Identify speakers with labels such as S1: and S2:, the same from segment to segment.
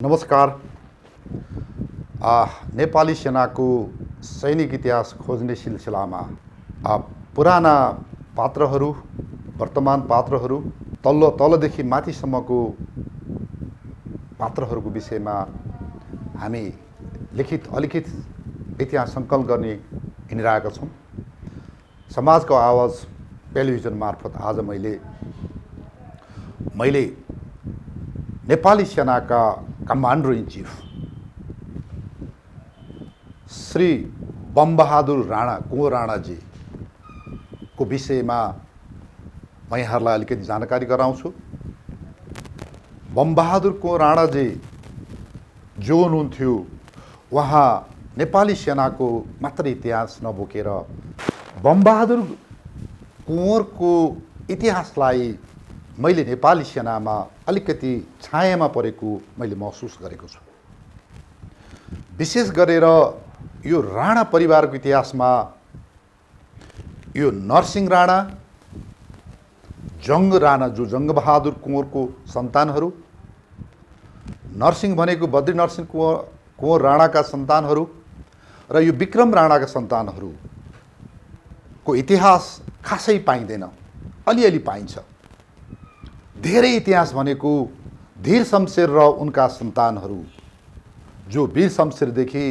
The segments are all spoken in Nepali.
S1: नमस्कार। नेपाली सेनाको सैनिक इतिहास खोज्ने सिलसिलामा पुराना पात्रहरू, वर्तमान पात्रहरू, तलदेखि माथिसम्मको पात्रहरूको विषयमा हामी लिखित अलिखित इतिहास सङ्कलन गर्ने हिँडिरहेका छौँ। समाजको आवाज टेलिभिजन मार्फत आज मैले नेपाली सेनाका commander in chief Shri Bambahadur Rana, Kunwar राणाजी को विषयमा म यहाँहरूलाई अलिकति जानकारी गराउँछु। बमबहादुर कुँवर राणाजी जो हुनुहुन्थ्यो, उहाँ नेपाली सेनाको मात्र इतिहास नबोकेर बमबहादुर कुँवरको इतिहासलाई मैले नेपाली सेनामा अलिकति छायामा परेको मैले महसुस गरेको छु। विशेष गरेर यो राणा परिवारको इतिहासमा यो नरसिंह राणा, जङ्ग राणा, जो जङ्गबहादुर कुँवरको सन्तानहरू, नरसिंह भनेको बद्री नरसिंह कुँवर राणाका सन्तानहरू र यो विक्रम राणाका सन्तानहरूको इतिहास खासै पाइँदैन, अलिअलि पाइन्छ। धेरै इतिहास भनेको धीर शमशेर र उनका सन्तानहरू, जो वीर शमशेरदेखि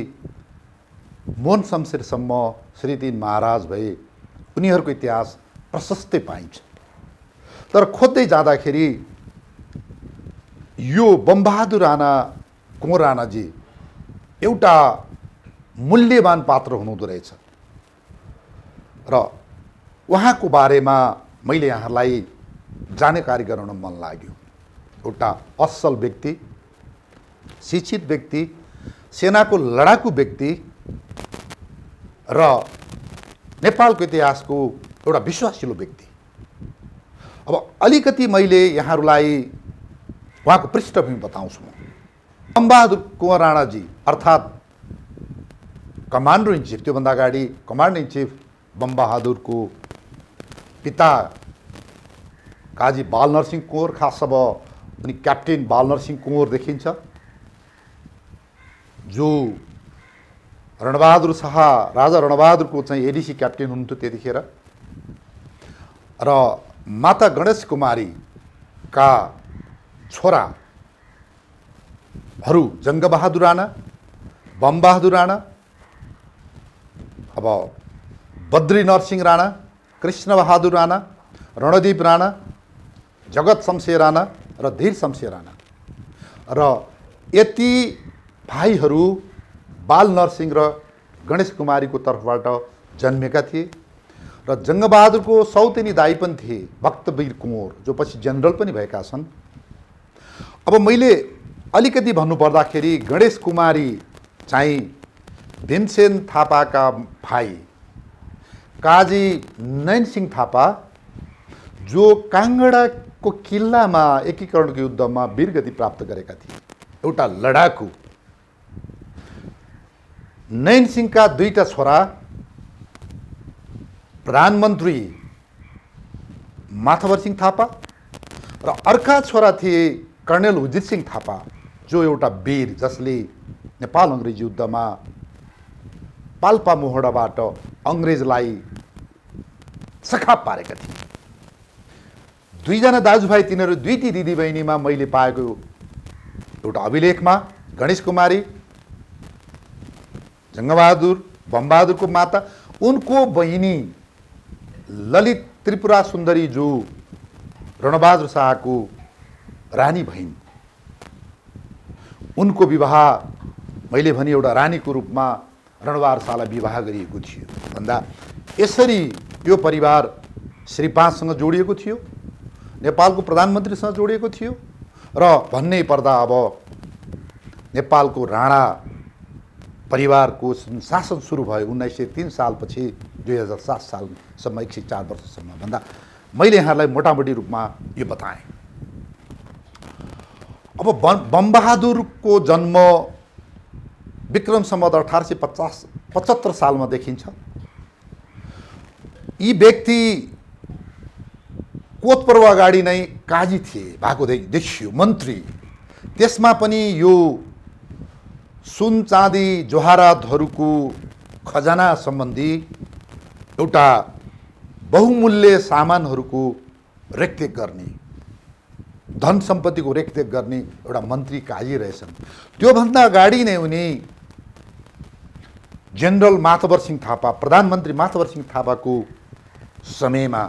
S1: मोहन शमशेरसम्म श्री 3 महाराज भए, उनीहरूको इतिहास प्रशस्तै पाइन्छ। तर खोज्दै जाँदाखेरि यो बमबहादुर राणा, कुँवर राणाजी एउटा मूल्यवान पात्र हुनुहुँदो रहेछ र उहाँको बारेमा मैले यहाँलाई जानकारी गराउन मन लाग्यो। एउटा असल व्यक्ति, शिक्षित व्यक्ति, सेनाको लडाकु व्यक्ति र नेपालको इतिहासको एउटा विश्वासिलो व्यक्ति। अब अलिकति मैले यहाँहरूलाई उहाँको पृष्ठभूमि बताउँछु। बमबहादुर कुँवर राणाजी अर्थात् कमान्डर इन चीफ, त्योभन्दा अगाडि कमान्डर इन चीफ बमबहादुरको पिता काजी बालनरसिंह कुँवर, खास अब अनि क्याप्टेन बालनरसिंह कुँवर देखिन्छ, जो रणबहादुर शाह, राजा रणबहादुरको चाहिँ एडिसी क्याप्टेन हुनुहुन्थ्यो त्यतिखेर। र माता गणेश कुमारीका छोराहरू जङ्गबहादुर राणा, बमबहादुर राणा, अब बद्री नरसिंह राणा, कृष्णबहादुर राणा, रणदीप राणा, जगत शमशेर राणा र धीर शमशेर राणा र यति भाइहरू बाल नरसिंह र गणेश कुमारीको तर्फबाट जन्मेका थिए। र जङ्गबहादुरको सौतेनी दाइ पनि थिए भक्तवीर कुँवर, जो पछि जनरल पनि भएका छन्। अब मैले अलिकति भन्नुपर्दाखेरि गणेश कुमारी चाहिँ भीमसेन थापाका भाइ काजी नयनसिंह थापा, जो काङ्गडाको किल्लामा एकीकरणको युद्धमा वीरगति प्राप्त गरेका थिए, एउटा लडाकु। नयनसिंहका दुईटा छोरा प्रधानमन्त्री माथवर सिंह थापा र अर्का छोरा थिए कर्णेल उजित सिंह थापा, जो एउटा वीर, जसले नेपाल अङ्ग्रेज युद्धमा पाल्पा मोहडाबाट अङ्ग्रेजलाई सखाप पारेका थिए। दुईजना दाजुभाइ, तिनीहरू दुईटी दिदीबहिनीमा मैले पाएको एउटा अभिलेखमा गणेश कुमारी, जङ्गबहादुर बमबहादुरको माता, उनको बहिनी ललित त्रिपुरा सुन्दरी, जो रणबहादुर शाहको रानी भइन्, उनको विवाह मैले भने एउटा रानीको रूपमा रणबहादुर शाहलाई विवाह गरिएको थियो भन्दा यसरी यो परिवार श्री 5 सँग जोडिएको थियो, नेपालको प्रधानमन्त्रीसँग जोडिएको थियो। र भन्नै पर्दा अब नेपालको राणा परिवारको शासन सुरु भयो 1903 सालपछि 2007 सालसम्म, 104 वर्षसम्म भन्दा मैले यहाँलाई मोटामोटी रूपमा यो बताएँ। अब बमबहादुरको जन्म विक्रम सम्वत 1875 सालमा देखिन्छ। यी व्यक्ति कोत पर्व अगाडि नै काजी थिए भएको देखियो, मन्त्री। त्यसमा पनि यो सुन चाँदी जवाहरातहरूको खजाना सम्बन्धी एउटा बहुमूल्य सामानहरूको रेखदेख गर्ने, धन सम्पत्तिको रेखदेख गर्ने एउटा मन्त्री काजी रहेछन्। त्योभन्दा अगाडि नै उनी जनरल माथवर सिंह थापा, प्रधानमन्त्री माथवर सिंह थापाको समयमा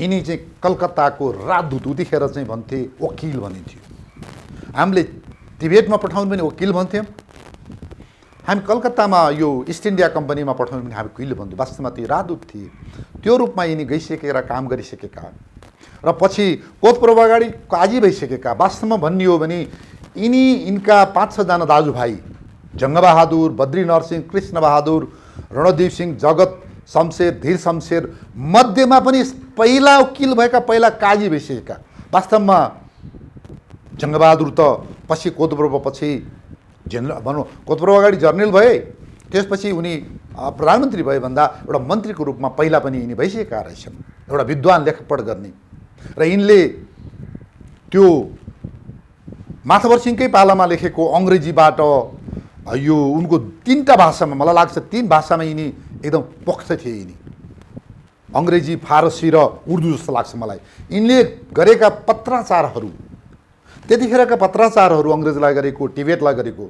S1: यिनी चाहिँ कलकत्ताको राजदूत, उतिखेर चाहिँ भन्थे वकिल भनिन्थ्यो। हामीले तिब्बतमा पठाउनु पनि वकिल भन्थ्यौँ, हामी कलकत्तामा यो इस्ट इन्डिया कम्पनीमा पठाउनु पनि हामी वकिल भन्थ्यौँ। वास्तवमा ती राजदूत थिए। त्यो रूपमा यिनी गइसकेर काम गरिसकेका र पछि कोतपूर्व अगाडि काजी भइसकेका। वास्तवमा भन्ने हो भने यिनका 5-6 जना दाजुभाइ जङ्गबहादुर, बद्री नरसिंह, कृष्ण बहादुर, रणदीप सिंह, जगत शमशेर, धीर शमशेर मध्येमा पनि पहिला वकिल भएका, पहिला काजी भइसकेका। वास्तवमा जङ्गबहादुर त पछि कोतपूर्व पछि जनरल भनौँ, कोतपूर्व अगाडि जर्नल भए, त्यसपछि उनी प्रधानमन्त्री भए भन्दा एउटा मन्त्रीको रूपमा पहिला पनि यिनी भइसकेका रहेछन्, एउटा विद्वान लेखपढ गर्ने। र यिनले त्यो माथवर सिंहकै पालामा लेखेको अङ्ग्रेजीबाट यो उनको 3टा भाषामा, मलाई लाग्छ 3 भाषामा यिनी एकदम पोख्त थिए। यिनी अङ्ग्रेजी, फारसी र उर्दू जस्तो लाग्छ मलाई। यिनले गरेका पत्राचारहरू, त्यतिखेरका पत्राचारहरू अङ्ग्रेजलाई गरेको, टिबेटलाई गरेको,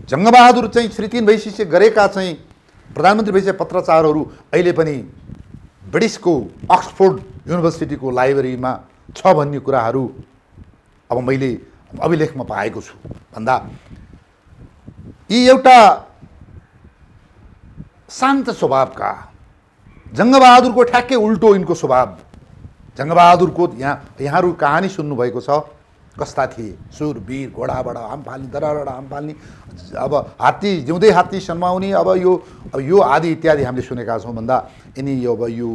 S1: जङ्गबहादुर चाहिँ श्री 3 भइसके गरेका चाहिँ प्रधानमन्त्री भइसके पत्राचारहरू अहिले पनि ब्रिटिसको अक्सफोर्ड युनिभर्सिटीको लाइब्रेरीमा छ भन्ने कुराहरू अब मैले अभिलेखमा पाएको छु। भन्दा यी एउटा शान्त स्वभावका, जङ्गबहादुरको ठ्याक्कै उल्टो यिनको स्वभाव। जङ्गबहादुरको यहाँहरू कहानी सुन्नुभएको छ, कस्ता थिए, सुरवीर, घोडाबाट आम फाल्ने, दराबाट आम फाल्ने, अब हात्ती जिउँदै हात्ती सन्माउने, अब यो आदि इत्यादि हामीले सुनेका छौँ। भन्दा यिनी अब यो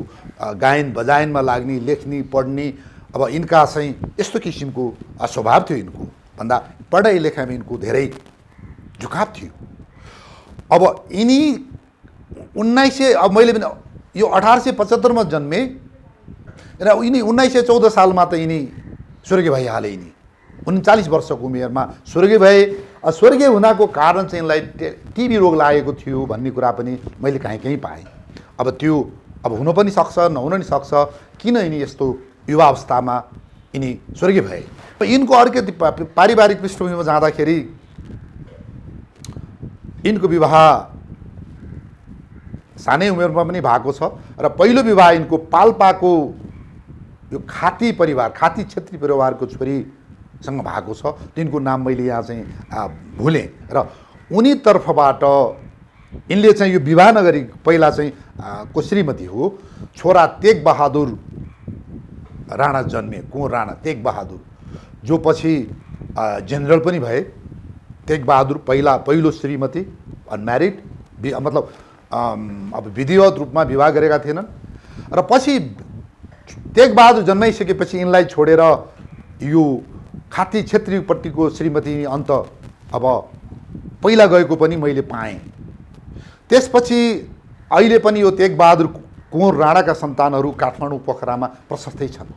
S1: गायन बजायनमा लाग्ने, लेख्ने, पढ्ने, अब यिनका चाहिँ यस्तो किसिमको स्वभाव थियो यिनको। भन्दा पढाइ लेखाइमा यिनको धेरै झुकाव थियो। अब यिनी 1900 अब मैले पनि यो 1875 मा जन्मे र यिनी 1914 सालमा त यिनी स्वर्गीय भइहाले। यिनी 39 वर्षको उमेरमा स्वर्गीय भए। स्वर्गीय हुनाको कारण चाहिँ यिनलाई टिबी रोग लागेको थियो भन्ने कुरा पनि मैले कहीँ पाएँ। अब त्यो अब हुन पनि सक्छ, नहुन नि सक्छ। किन यिनी यस्तो युवा अवस्थामा यिनी स्वर्गीय भए? यिनको अर्को पारिवारिक पृष्ठभूमिमा जाँदाखेरि यिनको विवाह सानै उमेरमा पनि भएको छ र पहिलो विवाह यिनको पाल्पाको यो खाती परिवार, खाती छेत्री परिवारको छोरीसँग भएको छ। तिनको नाम मैले यहाँ चाहिँ भुलेँ। र उनी तर्फबाट यिनले चाहिँ यो विवाह नगरी पहिला चाहिँ को श्रीमती हो, छोरा तेग बहादुर राणा जन्मे, कुँवर राणा तेग बहादुर, जो पछि जनरल पनि भए। तेग बहादुर पहिलो श्रीमती, अनम्यारिड, मतलब अब विधिवत रूपमा विवाह गरेका थिएनन्। र पछि तेग बहादुर जन्माइसकेपछि यिनलाई छोडेर यो खाती छेत्रीपट्टिको श्रीमती अन्त अब पहिला गएको पनि मैले पाएँ। त्यसपछि अहिले पनि यो तेग बहादुर कुँवर राणाका सन्तानहरू काठमाडौँ पोखरामा प्रशस्तै छन्।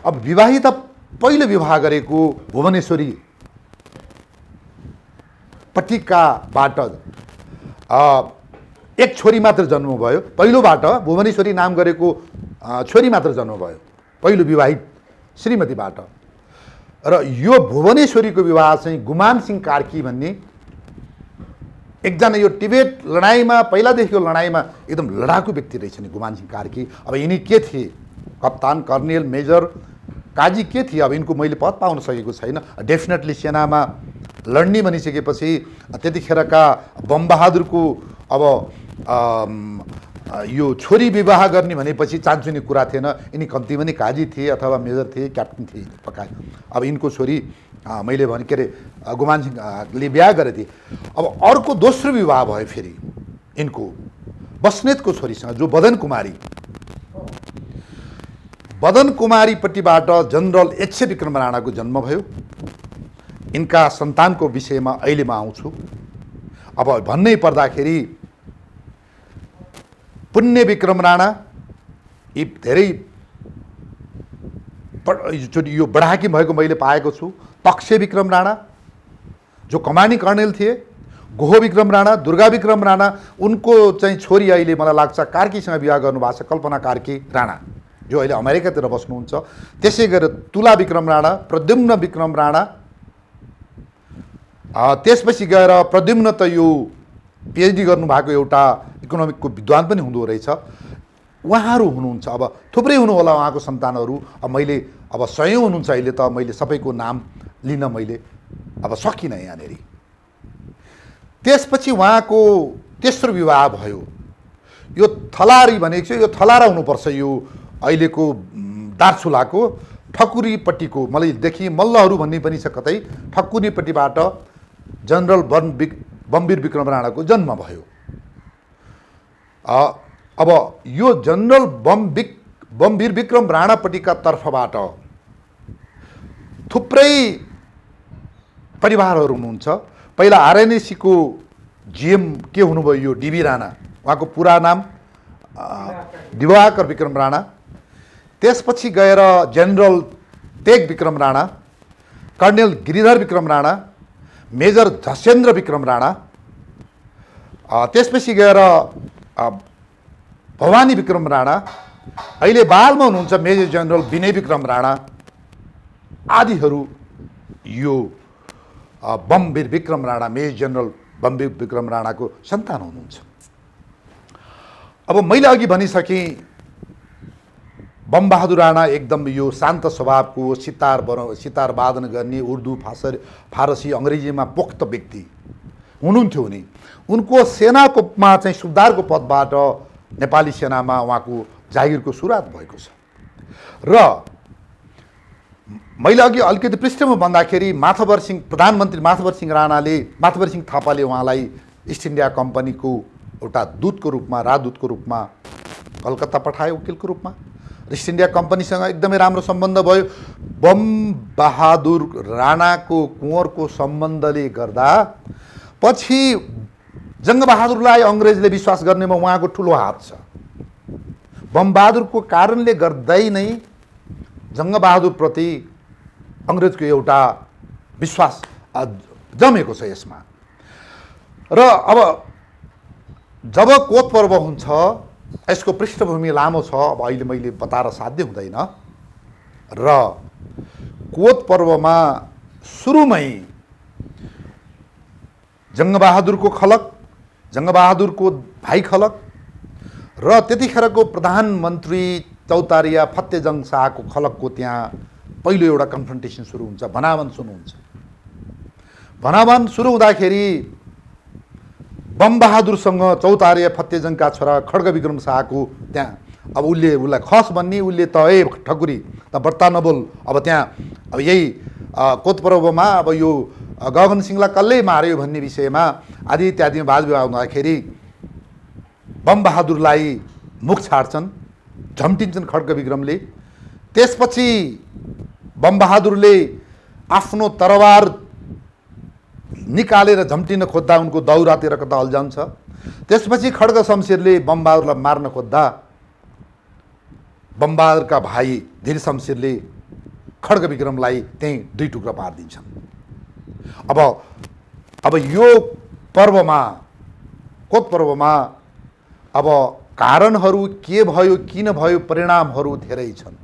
S1: अब विवाहिता पहिलो विवाह गरेको भुवनेश्वरी पट्टिकाबाट एक छोरी मात्र जन्म भयो। पहिलोबाट भुवनेश्वरी नाम गरेको छोरी मात्र जन्म भयो पहिलो विवाहित श्रीमतीबाट। र यो भुवनेश्वरीको विवाह चाहिँ गुमान सिंह कार्की भन्ने एकजना यो टिबेट लडाइँमा, पहिलादेखिको लडाइँमा एकदम लडाकु व्यक्ति रहेछन् गुमान सिंह कार्की। अब यिनी के थिए? कप्तान, कर्नेल, मेजर, काजी के थिए? अब यिनको मैले पद पाउन सकेको छैन। डेफिनेटली सेनामा लड्ने भनिसकेपछि त्यतिखेरका बमबहादुरको अब यो छोरी विवाह गर्ने भनेपछि चान्चुने कुरा थिएन। यिनी कम्ती पनि काजी थिए अथवा मेजर थिए, क्याप्टन थिए पक्का। अब यिनको छोरी मैले भने के अरे गुमान सिंहले बिहा गरेथे। अब अर्को दोस्रो विवाह भयो फेरि यिनको बस्नेतको छोरीसँग, जो बदन कुमारी। बदन कुमारीपट्टिबाट जनरल एच विक्रम राणाको जन्म भयो। यिनका सन्तानको विषयमा अहिले म आउँछु। अब भन्नै पर्दाखेरि पुण्य विक्रम राणा यी धेरै यो बडाहाकिम भएको मैले पाएको छु। तक्षे विक्रम राणा जो कमान्डिङ कर्नेल थिए, गोहो विक्रम राणा, दुर्गा विक्रम राणा, उनको चाहिँ छोरी अहिले मलाई लाग्छ कार्कीसँग विवाह गर्नुभएको छ, कल्पना कार्की राणा, जो अहिले अमेरिकातिर बस्नुहुन्छ। त्यसै गरेर तुला विक्रम राणा, प्रद्युम्न विक्रम राणा, त्यसपछि गएर प्रद्युम्न त यो पिएचडी गर्नुभएको एउटा इकोनोमिकको विद्वान पनि हुँदो रहेछ। उहाँहरू हुनुहुन्छ, अब थुप्रै हुनु होला उहाँको सन्तानहरू। अब मैले अब 100 हुनुहुन्छ अहिले, त मैले सबैको नाम लिन मैले अब सकिनँ यहाँनिर। त्यसपछि उहाँको तेस्रो विवाह भयो। यो थलारी भनेको चाहिँ यो थलारा हुनुपर्छ, यो अहिलेको दार्चुलाको ठकुरीपट्टिको, मलाई देखि मल्लहरू भन्ने पनि छ कतै, ठकुरीपट्टिबाट जनरल बमवीर विक्रम राणाको जन्म भयो। अब यो जनरल बमवीर विक्रम राणापट्टिका तर्फबाट थुप्रै परिवारहरू हुनुहुन्छ। पहिला आरएनएसीको जीएम के हुनुभयो, यो डीबी राणा, उहाँको पुरा नाम दिवाकर विक्रम राणा। त्यसपछि गएर जनरल तेग विक्रम राणा, कर्णेल गिरिधर विक्रम राणा, मेजर झसेन्द्र विक्रम राणा, त्यसपछि गएर भवानी विक्रम राणा, अहिले बालमा हुनुहुन्छ मेजर जनरल विनय विक्रम राणा आदिहरू यो बमवीर विक्रम राणा, मेजर जनरल बमवीर विक्रम राणाको सन्तान हुनुहुन्छ। अब मैले अघि भनिसकेँ, बमबहादुर राणा एकदम यो शान्त स्वभावको, सितार वादन गर्ने, उर्दू फारसी अङ्ग्रेजीमा पोख्त व्यक्ति हुनुहुन्थ्यो नि। उनको सेनाकोमा चाहिँ सुबेदारको पदबाट नेपाली सेनामा उहाँको जागिरको सुरुवात भएको छ। र मैले अघि अलिकति पृष्ठमा भन्दाखेरि प्रधानमन्त्री माथवर सिंह थापाले उहाँलाई इस्ट इन्डिया कम्पनीको एउटा दूतको रूपमा, राजदूतको रूपमा कलकत्ता पठायो, वकिलको रूपमा। इस्ट इन्डिया कम्पनीसँग एकदमै राम्रो सम्बन्ध भयो। बमबहादुर राणाको कुँवरको सम्बन्धले गर्दा पछि जङ्गबहादुरलाई अङ्ग्रेजले विश्वास गर्नेमा उहाँको ठुलो हात छ। बमबहादुरको कारणले गर्दै नै जङ्गबहादुरप्रति अङ्ग्रेजको एउटा विश्वास जमेको छ यसमा। र अब जब कोत पर्व हुन्छ, यसको पृष्ठभूमि लामो छ, अब अहिले मैले बताएर साध्य हुँदैन। र कोत पर्वमा सुरुमै जङ्गबहादुरको खलक, जङ्गबहादुरको भाइ खलक र त्यतिखेरको प्रधानमन्त्री चौतारिया फतेजङ शाहको खलकको त्यहाँ पहिलो एउटा कन्फ्रन्टेसन सुरु हुन्छ, भनाभन सुरु हुन्छ। भनाभन सुरु हुँदाखेरि बमबहादुरसँग चौतारिया फतेजङका छोरा खड्ग विक्रम शाहको त्यहाँ अब उसलाई खस भन्ने, उसले त ए ठकुरी त बर्ता नबोल, अब त्यहाँ अब यही कोत पर्वमा अब यो गगन सिंहलाई कसले मार्यो भन्ने विषयमा आदि इत्यादिमा वाद विवाद हुँदाखेरि बमबहादुरलाई मुख छाड्छन्, झम्टिन्छन् खड्ग विक्रमले। त्यसपछि बमबहादुरले आफ्नो तरवार निकालेर झम्टिन खोज्दा उनको दाउरातिर कता अल्झाउँछ। त्यसपछि खड्ग शमशेरले बमबहादुरलाई मार्न खोज्दा बमबहादुरका भाइ धीर शमशेरले खड्ग विक्रमलाई त्यहीँ 2 टुक्रा पारिदिन्छन्। अब यो पर्वमा, कोत पर्वमा अब कारणहरू के भयो, किन भयो, परिणामहरू धेरै छन्।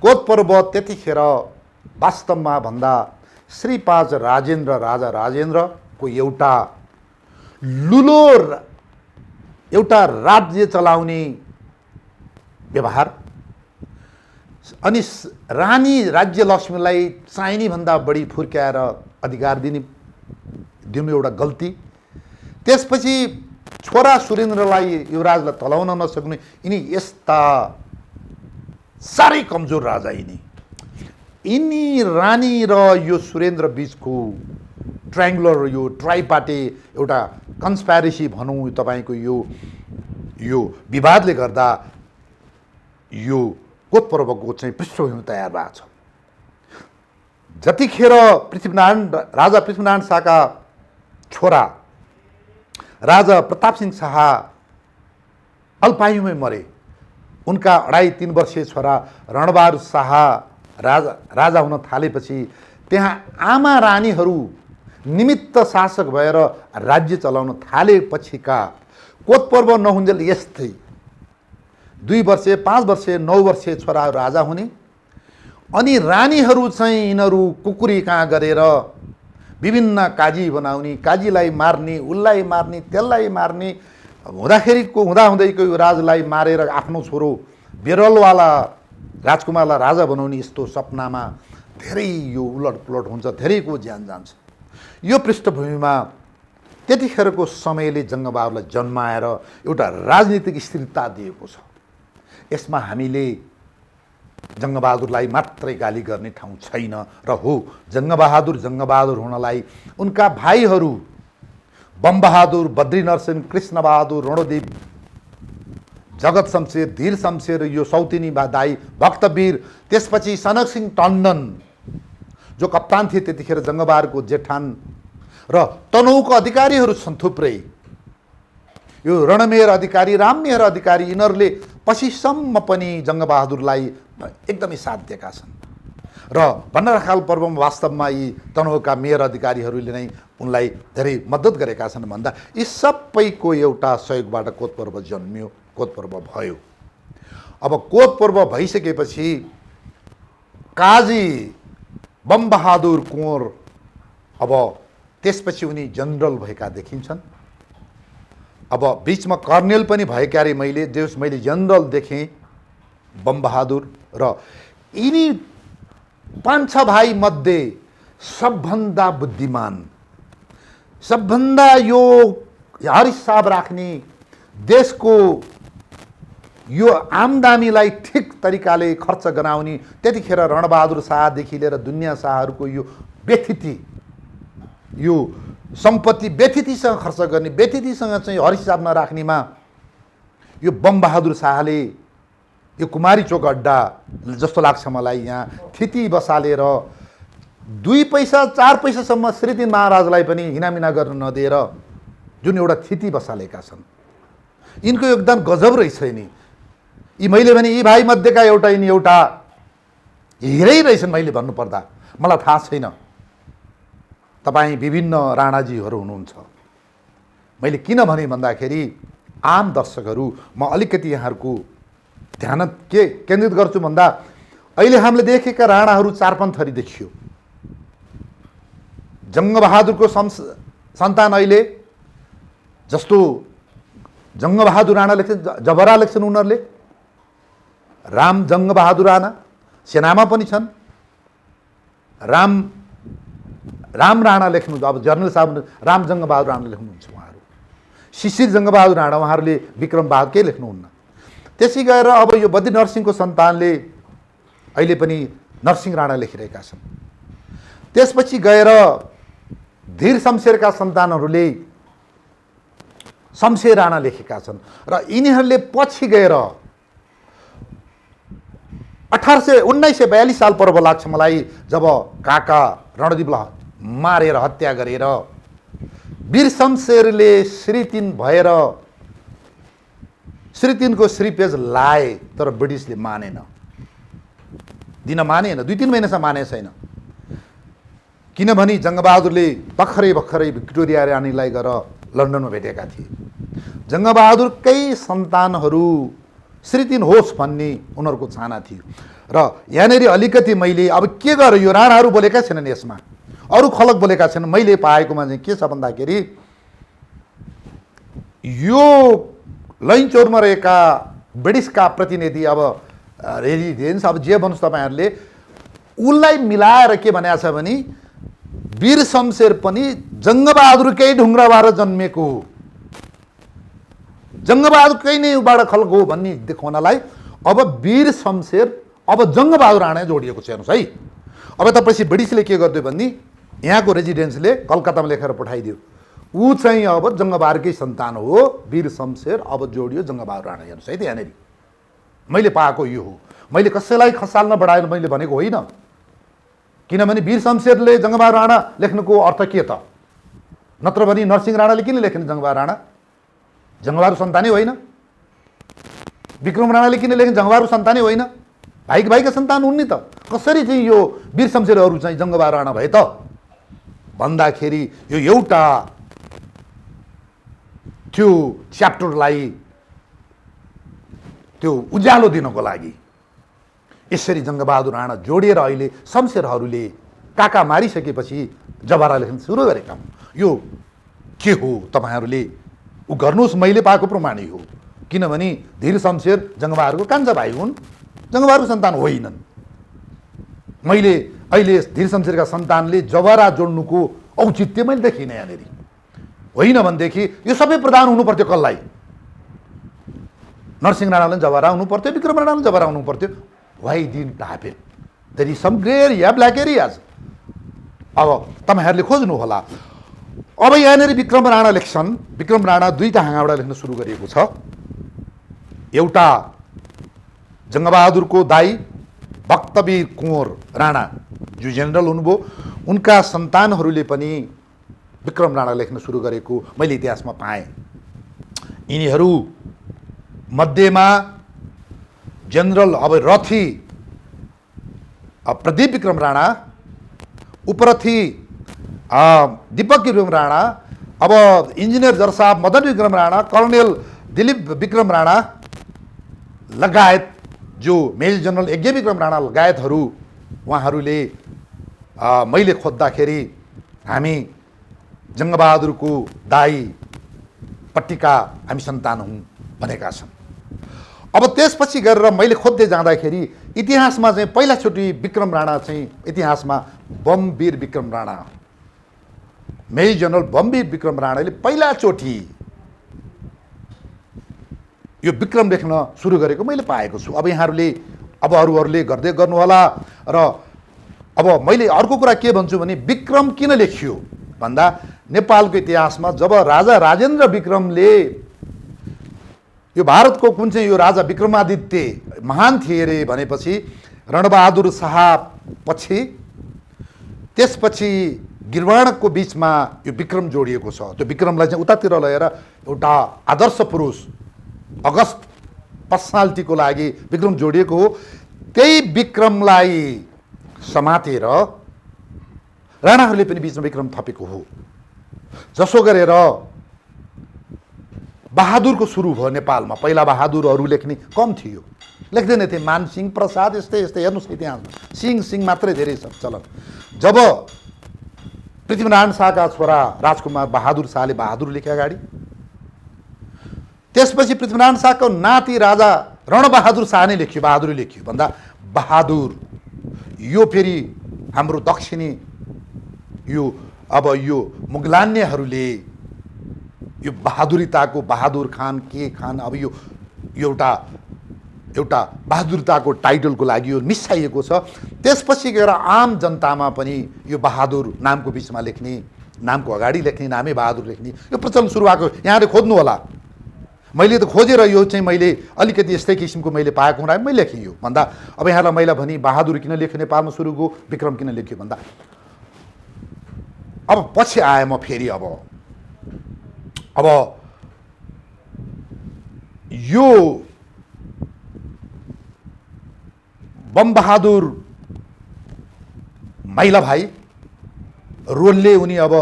S1: कोत पर्व त्यतिखेर वास्तवमा भन्दा श्री 5 राजा राजेन्द्रको एउटा राज्य चलाउने व्यवहार, अनि रानी राज्य लक्ष्मीलाई चाहिने भन्दा बढी फुर्क्याएर अधिकार दिनु एउटा गल्ती। त्यसपछि छोरा सुरेन्द्रलाई युवराजलाई तलाउन नसक्ने, यिनी यस्ता साह्रै कमजोर राजा यिनी रानी र यो सुरेन्द्र बीचको ट्रायङ्गुलर, यो ट्राइपार्टी एउटा कन्सपारेसी भनौँ तपाईँको यो विवादले गर्दा यो कोत पर्वको चाहिँ पृष्ठभूमि तयार भएको छ। जतिखेर राजा पृथ्वीनारायण शाहका छोरा राजा प्रताप सिंह शाह अल्पायुमै मरे, उनका 2.5-3 वर्षीय छोरा रणबहादुर शाह राजा हुन थालेपछि त्यहाँ आमा रानीहरू निमित्त शासक भएर राज्य चलाउन थालेपछिका कोतपर्व नहुन्जेल यस्तै 2 वर्षे 5 वर्षे 9 वर्षे छोराहरू राजा हुने अनि रानीहरू चाहिँ यिनीहरू कुकुरी कहाँ गरेर विभिन्न काजी बनाउने, काजीलाई मार्ने, उसलाई मार्ने, त्यसलाई मार्ने, हुँदाहुँदैको राजलाई मारेर आफ्नो छोरो बिरलवाला राजकुमारलाई राजा बनाउने यस्तो सपनामा धेरै यो उलटपुलट हुन्छ, धेरैको ज्यान जान्छ। यो पृष्ठभूमिमा त्यतिखेरको समयले जङ्गबहादुरलाई जन्माएर एउटा राजनीतिक स्थिरता दिएको छ। यसमा हामीले जङ्गबहादुरलाई मात्रै गाली गर्ने ठाउँ छैन र हो, जङ्गबहादुर हुनलाई उनका भाइहरू बमबहादुर, बद्रीनरसिंह, कृष्णबहादुर, रणदीप, जगत शमशेर, धीर शमशेर, यो सौतिनी दाई भक्तवीर, त्यसपछि सनक सिंह टन्डन जो कप्तान थिए त्यतिखेर जङ्गबहादुरको जेठान र तनहुको अधिकारीहरू छन् थुप्रै। यो रणमेर अधिकारी, राममेर अधिकारी, यिनीहरूले पछिसम्म पनि जङ्गबहादुरलाई एकदमै साथ दिएका छन् र भन्नराखाल पर्वमा वास्तवमा यी तनहुका मेयर अधिकारीहरूले नै उनलाई धेरै मद्दत गरेका छन् भन्दा यी सबैको एउटा सहयोगबाट कोतपर्व जन्मियो, कोतपर्व भयो। अब कोतपर्व भइसकेपछि काजी बमबहादुर कुँवर अब त्यसपछि उनी जनरल भएका देखिन्छन्। अब बिचमा कर्नेल पनि भएका रे मैले जनरल देखेँ बमबहादुर र यिनी 5-6 भाइ मध्ये सबभन्दा बुद्धिमान, सबभन्दा यो हिसाब राख्ने, देशको यो आमदामीलाई ठिक तरिकाले खर्च गराउने, त्यतिखेर रणबहादुर शाहदेखि लिएर दुनियाँ शाहहरूको यो व्यथिति, यो सम्पत्ति व्यथितिसँग खर्च गर्ने, व्यथितिसँग चाहिँ हिसाब नराख्नेमा यो बमबहादुर शाहले यो कुमारी चोक अड्डा जस्तो लाग्छ मलाई, यहाँ थिति बसालेर 2 पैसा 4 पैसासम्म श्रीतिन महाराजलाई पनि हिनामिना गर्न नदिएर जुन एउटा थिति बसालेका छन्, यिनको योगदान गजब रहेछ नि। यी मैले भने यी भाइ मध्येका एउटा यिनी एउटा हिरै रहेछन्। मैले भन्नुपर्दा मलाई थाहा छैन, तपाईँ विभिन्न राणाजीहरू हुनुहुन्छ। मैले किन भने भन्दाखेरि आम दर्शकहरू म अलिकति यहाँहरूको ध्यान के केन्द्रित गर्छु भन्दा अहिले हामीले देखेका राणाहरू 4-5 थरी देखियो। जङ्गबहादुरको सन्तान अहिले जस्तो जङ्गबहादुर राणा लेख्छन्, जबरा लेख्छन् उनीहरूले, राम जङ्गबहादुर राणा सेनामा पनि छन्, राम राणा लेख्नु, अब जर्नल साहब राम जङ्गबहादुर राणा लेख्नुहुन्छ उहाँहरू, शिशिर जङ्गबहादुर राणा उहाँहरूले विक्रम बहादुर केही लेख्नुहुन्न। त्यसै गएर अब यो बद्री नरसिंहको सन्तानले अहिले पनि नरसिंह राणा लेखिरहेका छन्। त्यसपछि गएर धीर शमशेरका सन्तानहरूले शमशेर राणा लेखेका छन् र यिनीहरूले पछि गएर 1942 साल पर्व लाग्छ मलाई, जब काका रणदीपलाई मारेर हत्या गरेर वीर शमशेरले श्रीतिन भएर श्रीतिनको श्रीपेज लाए, तर ब्रिटिसले मानेन, दिन मानेन, 2-3 महिनासम्म माने छैन। किनभने जङ्गबहादुरले भर्खरै भिक्टोरिया रानीलाई गएर लन्डनमा भेटेका थिए। जङ्गबहादुरकै सन्तानहरू श्रीतिन होस् भन्ने उनीहरूको चाहना थियो। र यहाँनिर अलिकति मैले अब के गरेँ, यो राणाहरू बोलेका छैनन्, यसमा अरू खलक बोलेका छैनन्। मैले पाएकोमा चाहिँ के छ भन्दाखेरि यो लैनचौरमा रहेका ब्रिटिसका प्रतिनिधि, अब रेजिडेन्स, अब जे भन्नुहोस् तपाईँहरूले, उसलाई मिलाएर के भनेको छ भने वीर शमशेर पनि जङ्गबहादुरकै ढुङ्ग्राबाट जन्मेको हो, जङ्गबहादुरकै नै उबाट खलक हो भन्ने देखाउनलाई अब वीर शमशेर अब जङ्गबहादुर राणा जोडिएको छ। हेर्नुहोस् है, अब त्यसपछि ब्रिटिसले के गरिदियो भने यहाँको रेजिडेन्सले कलकत्तामा लेखेर पठाइदियो, ऊ चाहिँ अब जङ्गबहादुरकै सन्तान हो, वीर शमशेर अब जोडियो जङ्गबहादुर राणा। हेर्नुहोस् है, त यहाँनिर मैले पाएको यो हो। मैले कसैलाई खसाल्न बढाएर मैले भनेको होइन, किनभने वीर शमशेरले जङ्गबहादुर राणा लेख्नुको अर्थ के त? नत्र भने नरसिंह राणाले किन लेख्ने जङ्गबहादुर राणा? जङ्गबहादुर सन्तानै होइन। विक्रम राणाले किन लेख्ने? जङ्गबहादुर सन्तानै होइन। भाइको भाइका सन्तान हुन् नि त, कसरी चाहिँ यो वीर शमशेरहरू चाहिँ जङ्गबहादुर राणा भए त भन्दाखेरि यो एउटा त्यो च्याप्टरलाई त्यो उज्यालो दिनको लागि यसरी जङ्गबहादुर राणा जोडिएर अहिले शमशेरहरूले काका मारिसकेपछि जबरा लेख्न सुरु गरेका हुन्। यो के हो तपाईँहरूले ऊ गर्नुहोस्, मैले पाएको प्रमाण हो। किनभने धीर शमशेर जङ्गबहादुरको कान्छा भाइ हुन्, जङ्गबहादुरको सन्तान होइनन्। मैले अहिले धीर शमशेरका सन्तानले जबरा जोड्नुको औचित्य मैले देखिनँ यहाँनिर। होइन भनेदेखि यो सबै प्रधान हुनु पर्थ्यो कसलाई? नरसिंह राणाले जबरा हुनु पर्थ्यो, विक्रम राणाले जबरा हुनु पर्थ्यो। Why didn't happen? There is some grey area, black areas. अब तपाईँहरूले खोज्नु होला। अब यहाँनिर विक्रम राणा लेख्छन्। विक्रम राणा दुईटा हाँगाबाट लेख्न सुरु गरिएको छ। एउटा जङ्गबहादुरको दाई भक्तवीर कुँवर राणा जो जेनरल हुनुभयो, उनका सन्तानहरूले पनि विक्रम राणा लेख्न सुरु गरेको मैले इतिहासमा पाएँ। यिनीहरू मध्येमा जनरल अब रथी प्रदीप विक्रम राणा, उपरथी दीपक विक्रम राणा, अब इन्जिनियर जरसाब मदन विक्रम राणा, कर्णेल दिलीप विक्रम राणा लगायत जो मेजर जनरल यज्ञ विक्रम राणा लगायतहरू उहाँहरूले मैले खोज्दाखेरि हामी जङ्गबहादुरको दाई पट्टिका हामी सन्तान हौँ भनेका छन्। अब त्यसपछि गरेर मैले खोज्दै जाँदाखेरि इतिहासमा चाहिँ पहिलाचोटि विक्रम राणा चाहिँ इतिहासमा बमवीर विक्रम राणा, मेजर जनरल बमवीर विक्रम राणाले पहिलाचोटि यो विक्रम लेख्न सुरु गरेको मैले पाएको छु। अब यहाँहरूले अब अरूहरूले गर्दै गर्नुहोला। र अब मैले अर्को कुरा के भन्छु भने विक्रम किन लेखियो भन्दा नेपालको इतिहासमा जब राजा राजेन्द्र विक्रमले यो भारतको कुन चाहिँ यो राजा विक्रमादित्य महान थिए अरे भनेपछि रणबहादुर शाह पछि त्यसपछि गिर्वाणको बिचमा यो विक्रम जोडिएको छ। त्यो विक्रमलाई चाहिँ उतातिर लगेर एउटा आदर्श पुरुष अगस्त पर्सनालिटीको लागि विक्रम जोडिएको हो। त्यही विक्रमलाई समातेर राणाहरूले पनि बिचमा विक्रम थपेको हो। जसो गरेर बहादुरको सुरु भयो नेपालमा। पहिला बहादुरहरू लेख्ने कम थियो, लेख्दैन थिए। मानसिंह प्रसाद यस्तै यस्तै हेर्नुहोस् इतिहासमा सिंह मात्रै धेरै छ चलन। जब पृथ्वीनारायण शाहका छोरा राजकुमार बहादुर शाहले बहादुर लेखे अगाडि, त्यसपछि पृथ्वीनारायण शाहको नाति राजा रणबहादुर शाह नै लेख्यो, बहादुर लेख्यो भन्दा बहादुर यो फेरि हाम्रो दक्षिणी यो अब यो मुगलान्यहरूले यो बहादुरिताको बहादुर खान के खान अब यो एउटा एउटा बहादुरिताको टाइटलको लागि यो मिसाइएको छ। त्यसपछि गएर आम जनतामा पनि यो बहादुर नामको बिचमा लेख्ने, नामको अगाडि लेख्ने, नामै बहादुर लेख्ने यो प्रचलन सुरु भएको। यहाँले खोज्नु होला, मैले त खोजेर यो चाहिँ मैले अलिकति यस्तै किसिमको मैले पाएको हुँदा मैले लेखेँ यो भन्दा। अब यहाँलाई मैले भने बहादुर किन लेख्यो नेपालमा सुरु गयो, विक्रम किन लेख्यो भन्दा अब पछि आएँ म फेरि। अब यो बमबहादुर माइला भाइ रोलले उनी अब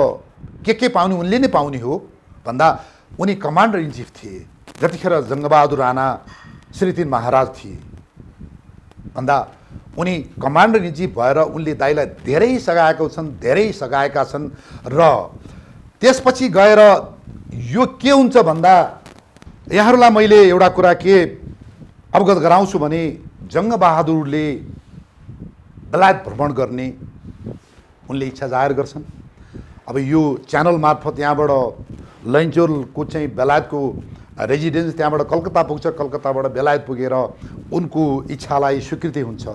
S1: के पाउने उनले नै पाउने हो भन्दा उनी कमान्डर इन चिफ थिए। जतिखेर जङ्गबहादुर राणा श्रीतिन महाराज थिए भन्दा उनी कमान्डर इन चिफ भएर उनले दाइलाई धेरै सघाएका छन्। र त्यसपछि गएर यो के हुन्छ भन्दा यहाँहरूलाई मैले एउटा कुरा के अवगत गराउँछु भने जङ्गबहादुरले बेलायत भ्रमण गर्ने उनले इच्छा जाहेर गर्छन्। अब यो च्यानल मार्फत यहाँबाट लैनचौरको चाहिँ बेलायतको रेजिडेन्स त्यहाँबाट कलकत्ता पुग्छ, कलकत्ताबाट बेलायत पुगेर उनको इच्छालाई स्वीकृति हुन्छ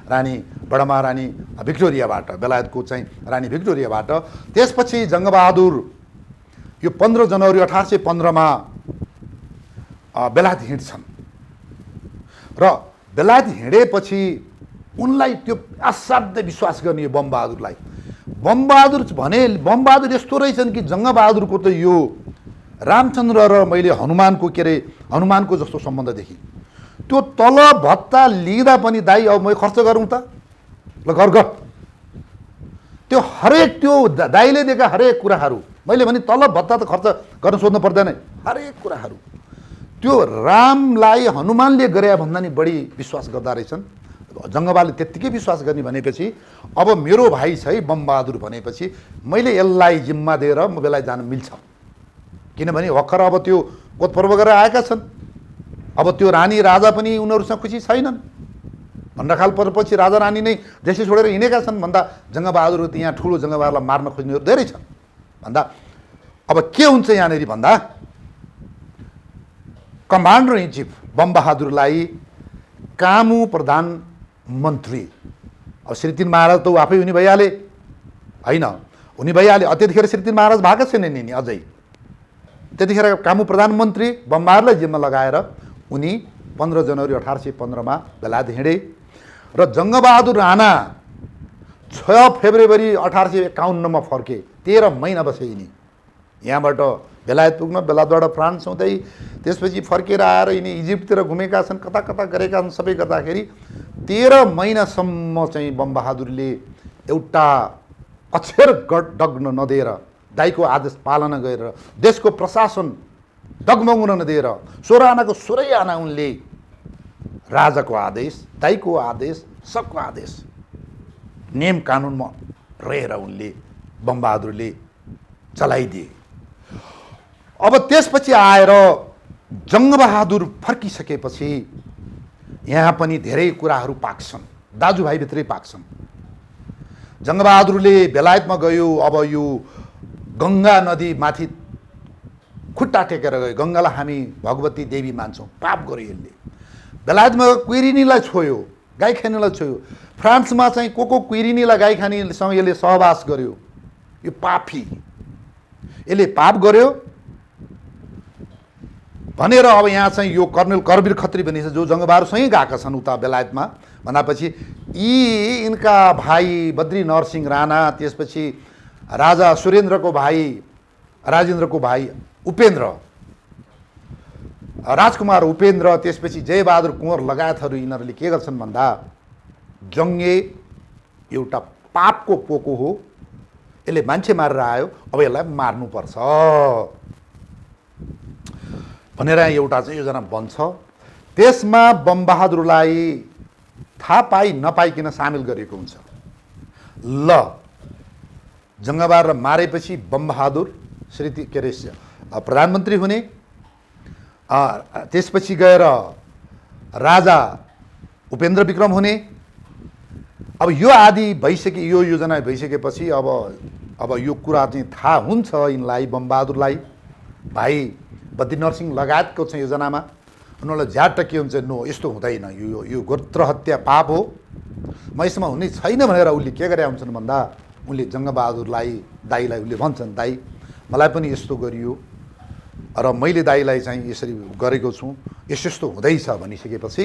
S1: रानी बडमहारानी भिक्टोरियाबाट, बेलायतको चाहिँ रानी भिक्टोरियाबाट। त्यसपछि जङ्गबहादुर यो 15 जनवरी 1815 बेलायत हिँड्छन् र बेलायत हिँडेपछि उनलाई त्यो असाध्य विश्वास गर्ने यो बमबहादुरलाई। बमबहादुर यस्तो रहेछन् कि जङ्गबहादुरको त यो रामचन्द्र र मैले हनुमानको के अरे हनुमानको जस्तो सम्बन्ध देखेँ। त्यो तलब भत्ता लिँदा पनि दाइ अब म खर्च गरौँ त ल गर त्यो हरेक त्यो दाइले दिएका हरेक कुराहरू मैले भने तलब भत्ता त खर्च गर्न सोध्नु पर्दैन हरेक कुराहरू त्यो रामलाई हनुमानले गरे भन्दा नि बढी विश्वास गर्दा रहेछन् जङ्गबहादुरले त्यत्तिकै विश्वास गर्ने भनेपछि अब मेरो भाइ छ है बमबहादुर भनेपछि मैले यसलाई जिम्मा दिएर म बेला जान मिल्छ किनभने भर्खर अब त्यो कोतपर्व गरेर आएका छन् अब त्यो रानी राजा पनि उनीहरूसँग खुसी छैनन् भन्डाखाल परेपछि राजा रानी नै देश छोडेर हिँडेका छन् भन्दा जङ्गबहादुर यहाँ ठुलो जङ्गबहादुरलाई मार्न खोज्नेहरू धेरै छन् भन्दा अब के हुन्छ यहाँनिर भन्दा कमान्डर इन चिफ बमबहादुरलाई कामु प्रधानमन्त्री अब श्री 3 महाराज त आफै हुने भइहाले होइन हुने भइहाले त्यतिखेर श्री 3 महाराज भएका छैनन् नि अझै त्यतिखेर कामु प्रधानमन्त्री बमबहादुरलाई जिम्मा लगाएर उनी 15 जनवरी 1815 मा बेलायत हिँडे र जङ्गबहादुर राणा 6 फेब्रुअरी 1851 मा फर्के 13 महिना बसे यिनी यहाँबाट बेलायत पुग्न बेलायतबाट फ्रान्स हुँदै त्यसपछि फर्केर आएर यिनी इजिप्टतिर घुमेका छन् कता कता गरेका छन् सबै गर्दाखेरि 13 महिनासम्म चाहिँ बमबहादुरले एउटा अक्षर डग्न नदिएर दाइको आदेश पालना गरेर देशको प्रशासन डगमगाउन नदिएर 16 आनाको 16 आना उनले राजाको आदेश दाइको आदेश सबको आदेश नियम कानुनमा रहेर उनले बमबहादुरले चलाइदिए अब त्यसपछि आएर जङ्गबहादुर फर्किसकेपछि यहाँ पनि धेरै कुराहरू पाक्छन् दाजुभाइभित्रै पाक्छन् जङ्गबहादुरले बेलायतमा गयो अब यो गङ्गा नदी माथि खुट्टा टेकेर गयो गङ्गालाई हामी भगवती देवी मान्छौँ पाप गर्यो यसले बेलायतमा क्विरिनीलाई छोयो गाई खानेलाई छोयो फ्रान्समा चाहिँ को क्विरिनीलाई गाई खानेसँग यसले सहवास गर्यो यो पापी यसले पाप गर्यो भनेर अब यहाँ चाहिँ यो कर्णेल करवीर खत्री भन्ने जो जङ्गबहादुरसँगै गएका छन् उता बेलायतमा भनेपछि यी यिनका भाइ बद्री नरसिंह राणा त्यसपछि राजा सुरेन्द्रको भाइ राजेन्द्रको भाइ उपेन्द्र राजकुमार उपेन्द्र त्यसपछि जयबहादुर कुँवर लगायतहरू यिनीहरूले के गर्छन् भन्दा जङ्गे एउटा पापको पोको हो यसले मान्छे मारेर आयो अब यसलाई मार्नुपर्छ भनेर एउटा चाहिँ योजना बन्छ त्यसमा बमबहादुरलाई थाहा पाइ नपाइकन सामेल गरिएको हुन्छ ल जङ्गबहादुर मारेपछि बमबहादुर श्री के अरे प्रधानमन्त्री हुने त्यसपछि गएर राजा उपेन्द्र विक्रम हुने अब यो आदि भइसके यो योजना भइसकेपछि अब यो कुरा चाहिँ थाहा हुन्छ यिनलाई बमबहादुरलाई भाइ बद्री नरसिंह लगायतको चाहिँ योजनामा उनीहरूलाई झ्याट के हुन्छ नो यस्तो हुँदैन यो गोत्र हत्या पाप हो म यसमा हुने छैन भनेर उसले के गरे हुन्छन् भन्दा उनले जङ्गबहादुरलाई दाइलाई उसले भन्छन् दाइ मलाई पनि यस्तो गरियो र मैले दाइलाई चाहिँ यसरी गरेको छु यस्तो हुँदैछ भनिसकेपछि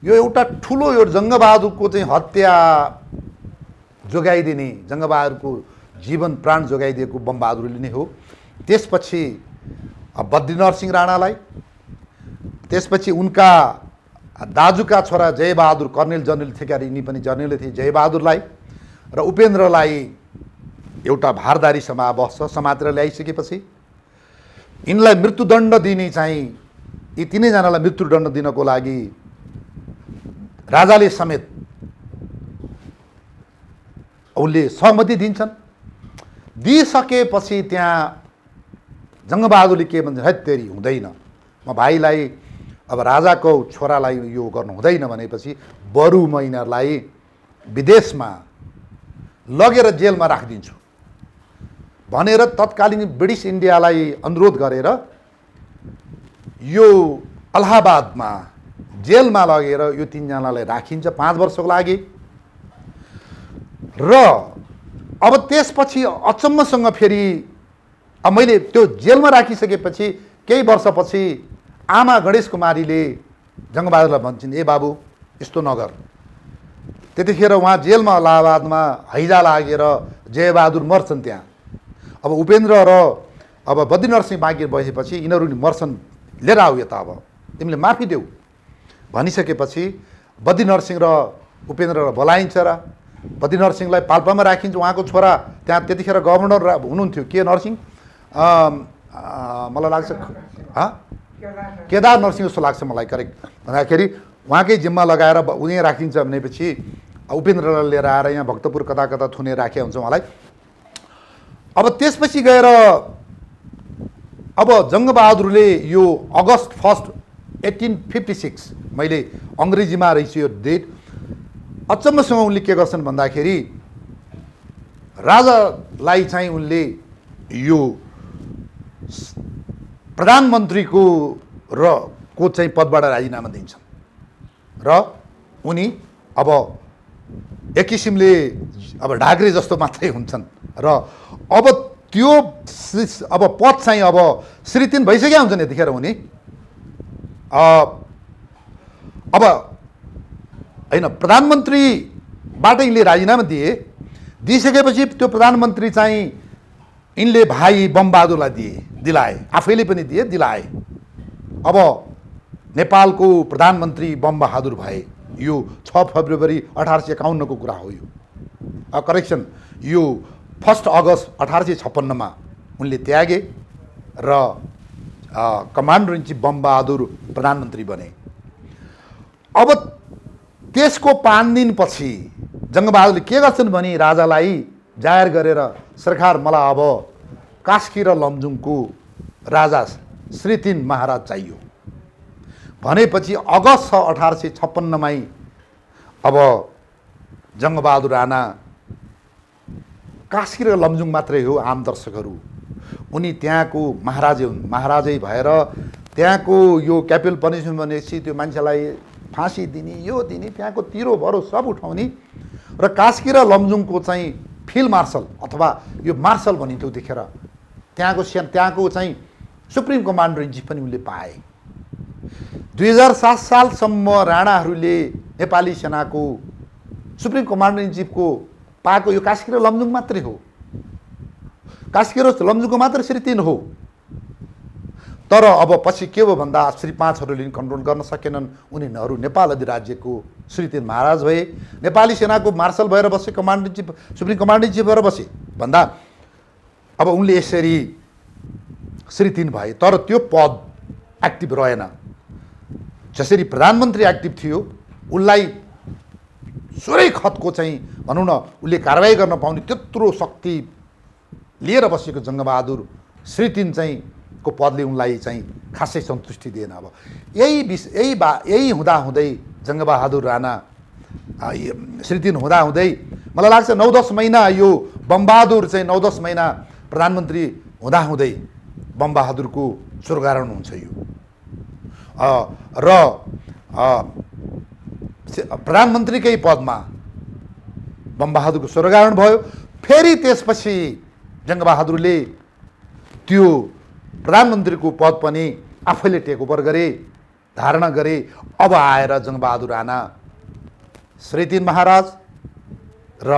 S1: यो एउटा ठुलो यो जङ्गबहादुरको चाहिँ हत्या जोगाइदिने जङ्गबहादुरको जीवन प्राण जोगाइदिएको बमबहादुरले नै हो त्यसपछि बद्री नरसिंह राणालाई त्यसपछि उनका दाजुका छोरा जयबहादुर कर्णेल जनरल थिए क्यारे यिनी पनि जनरल थिए जयबहादुरलाई र उपेन्द्रलाई एउटा भारदारी समातेर ल्याइसकेपछि यिनलाई मृत्युदण्ड दिने चाहिँ यी तीनैजनालाई मृत्युदण्ड दिनको लागि राजाले समेत उनले सहमति दिन्छन् दिइसकेपछि त्यहाँ जङ्गबहादुरले के भन्छ है तेरी हुँदैन म भाइलाई अब राजाको छोरालाई यो गर्नु हुँदैन भनेपछि बरु म यिनीहरूलाई विदेशमा लगेर जेलमा राखिदिन्छु भनेर तत्कालीन ब्रिटिस इन्डियालाई अनुरोध गरेर यो अलाहाबादमा जेलमा लगेर यो तीनजनालाई राखिन्छ 5 वर्षको लागि र अब त्यसपछि अचम्मसँग फेरि अब मैले त्यो जेलमा राखिसकेपछि केही वर्षपछि आमा गणेश कुमारीले जङ्गबहादुरलाई भन्छन् ए बाबु यस्तो नगर त्यतिखेर उहाँ जेलमा अलाहाबादमा हैजा लागेर जयबहादुर मर्छन् त्यहाँ अब उपेन्द्र र अब बद्री नरसिंह बाँकी बसेपछि यिनीहरू मर्छन् लिएर आऊ यता अब तिमीले माफी देऊ भनिसकेपछि बद्री नरसिंह र उपेन्द्र बोलाइन्छ र बद्री नरसिंहलाई पाल्पामा राखिन्छ। उहाँको छोरा त्यहाँ त्यतिखेर गभर्नर हुनुहुन्थ्यो के नरसिंह, मलाई लाग्छ केदार नरसिंह जस्तो लाग्छ मलाई करेक्ट। भन्दाखेरि उहाँकै जिम्मा लगाएर उनी राखिन्छ भनेपछि उपेन्द्रलाई लिएर आएर यहाँ भक्तपुर कता कता थुने राखे हुन्छ उहाँलाई। अब त्यसपछि गएर अब जङ्गबहादुरले यो अगस्त 1 1856, मैले अङ्ग्रेजीमा रहेछ यो डेट, अचम्मसँग उनले के गर्छन् भन्दाखेरि राजालाई चाहिँ उनले यो प्रधानमन्त्रीको चाहिँ पदबाट राजीनामा दिन्छन् र उनी अब एक किसिमले अब ढाक्रे जस्तो मात्रै हुन्छन् र अब त्यो अब पद चाहिँ अब श्री 3 भइसकेका हुन्छन् यतिखेर उनी। अब होइन, प्रधानमन्त्रीबाट यिनले राजीनामा दिइसकेपछि त्यो प्रधानमन्त्री चाहिँ यिनले भाइ बमबहादुरलाई दिलाए, आफैले पनि दिलाए। अब नेपालको प्रधानमन्त्री बमबहादुर भए। यो 6 फेब्रुअरी 1851 को कुरा हो। यो करेक्सन, यो 1 अगस्त 1856 मा उनले त्यागे र कमान्डर इन चिफ बमबहादुर प्रधानमन्त्री बने। अब त्यसको 5 दिनपछि जङ्गबहादुरले के गर्छन् भने राजालाई जाहेर गरेर सरकार मलाई अब कास्की र लमजुङको राजा श्री 3 महाराज चाहियो भनेपछि अगस्त 1856 मै अब जङ्गबहादुर राणा कास्की र लमजुङ मात्रै हो आम दर्शकहरू, उनी त्यहाँको महाराजै भएर त्यहाँको यो क्यापिटल पनिसमेन्ट भनेपछि त्यो मान्छेलाई फाँसी दिने, यो दिने, त्यहाँको तिरो भरो सब उठाउने र कास्की र लमजुङको चाहिँ फिल्ड मार्शल अथवा यो मार्शल भनिन्थ्यो त्यतिखेर, त्यहाँको चाहिँ सुप्रिम कमान्डर इन चिफ पनि उनले पाए। 2007 सालसम्म राणाहरूले नेपाली सेनाको सुप्रिम कमान्डर इन चिफको पाएको यो कास्की र लमजुङ मात्रै हो। कास्की र लमजुङको मात्र श्री 3 हो। तर अब पछि के हो भन्दा श्री 5हरूले कन्ट्रोल गर्न सकेनन्। उनीहरू नेपाल अधिराज्यको श्री 3 महाराज भए, नेपाली सेनाको मार्शल भएर बसे, commander in chief supreme commander in chief भएर बसे भन्दा अब उनले यसरी श्री 3 भए। तर त्यो पद एक्टिभ रहेन। जसरी प्रधानमन्त्री एक्टिभ थियो, उनलाई सुरै खतको चाहिँ भनौँ न उसले कारवाही गर्न पाउने त्यत्रो शक्ति लिएर बसेको जङ्गबहादुर श्री 3 चाहिँ को पदले उनलाई चाहिँ खासै सन्तुष्टि दिएन। अब यही हुँदै जङ्गबहादुर राणा श्री 3 हुँदै मलाई लाग्छ 9-10 महिना यो बमबहादुर चाहिँ 9-10 महिना प्रधानमन्त्री हुँदै बमबहादुरको स्वर्गारोहण हुन्छ यो र प्रधानमन्त्रीकै पदमा बमबहादुरको स्वर्गारोहण भयो। फेरि त्यसपछि जङ्गबहादुरले त्यो प्रधानमन्त्रीको पद पनि आफैले टेक ओभर गरे, धारणा गरे। अब आएर जङ्गबहादुर राणा श्री 3 महाराज र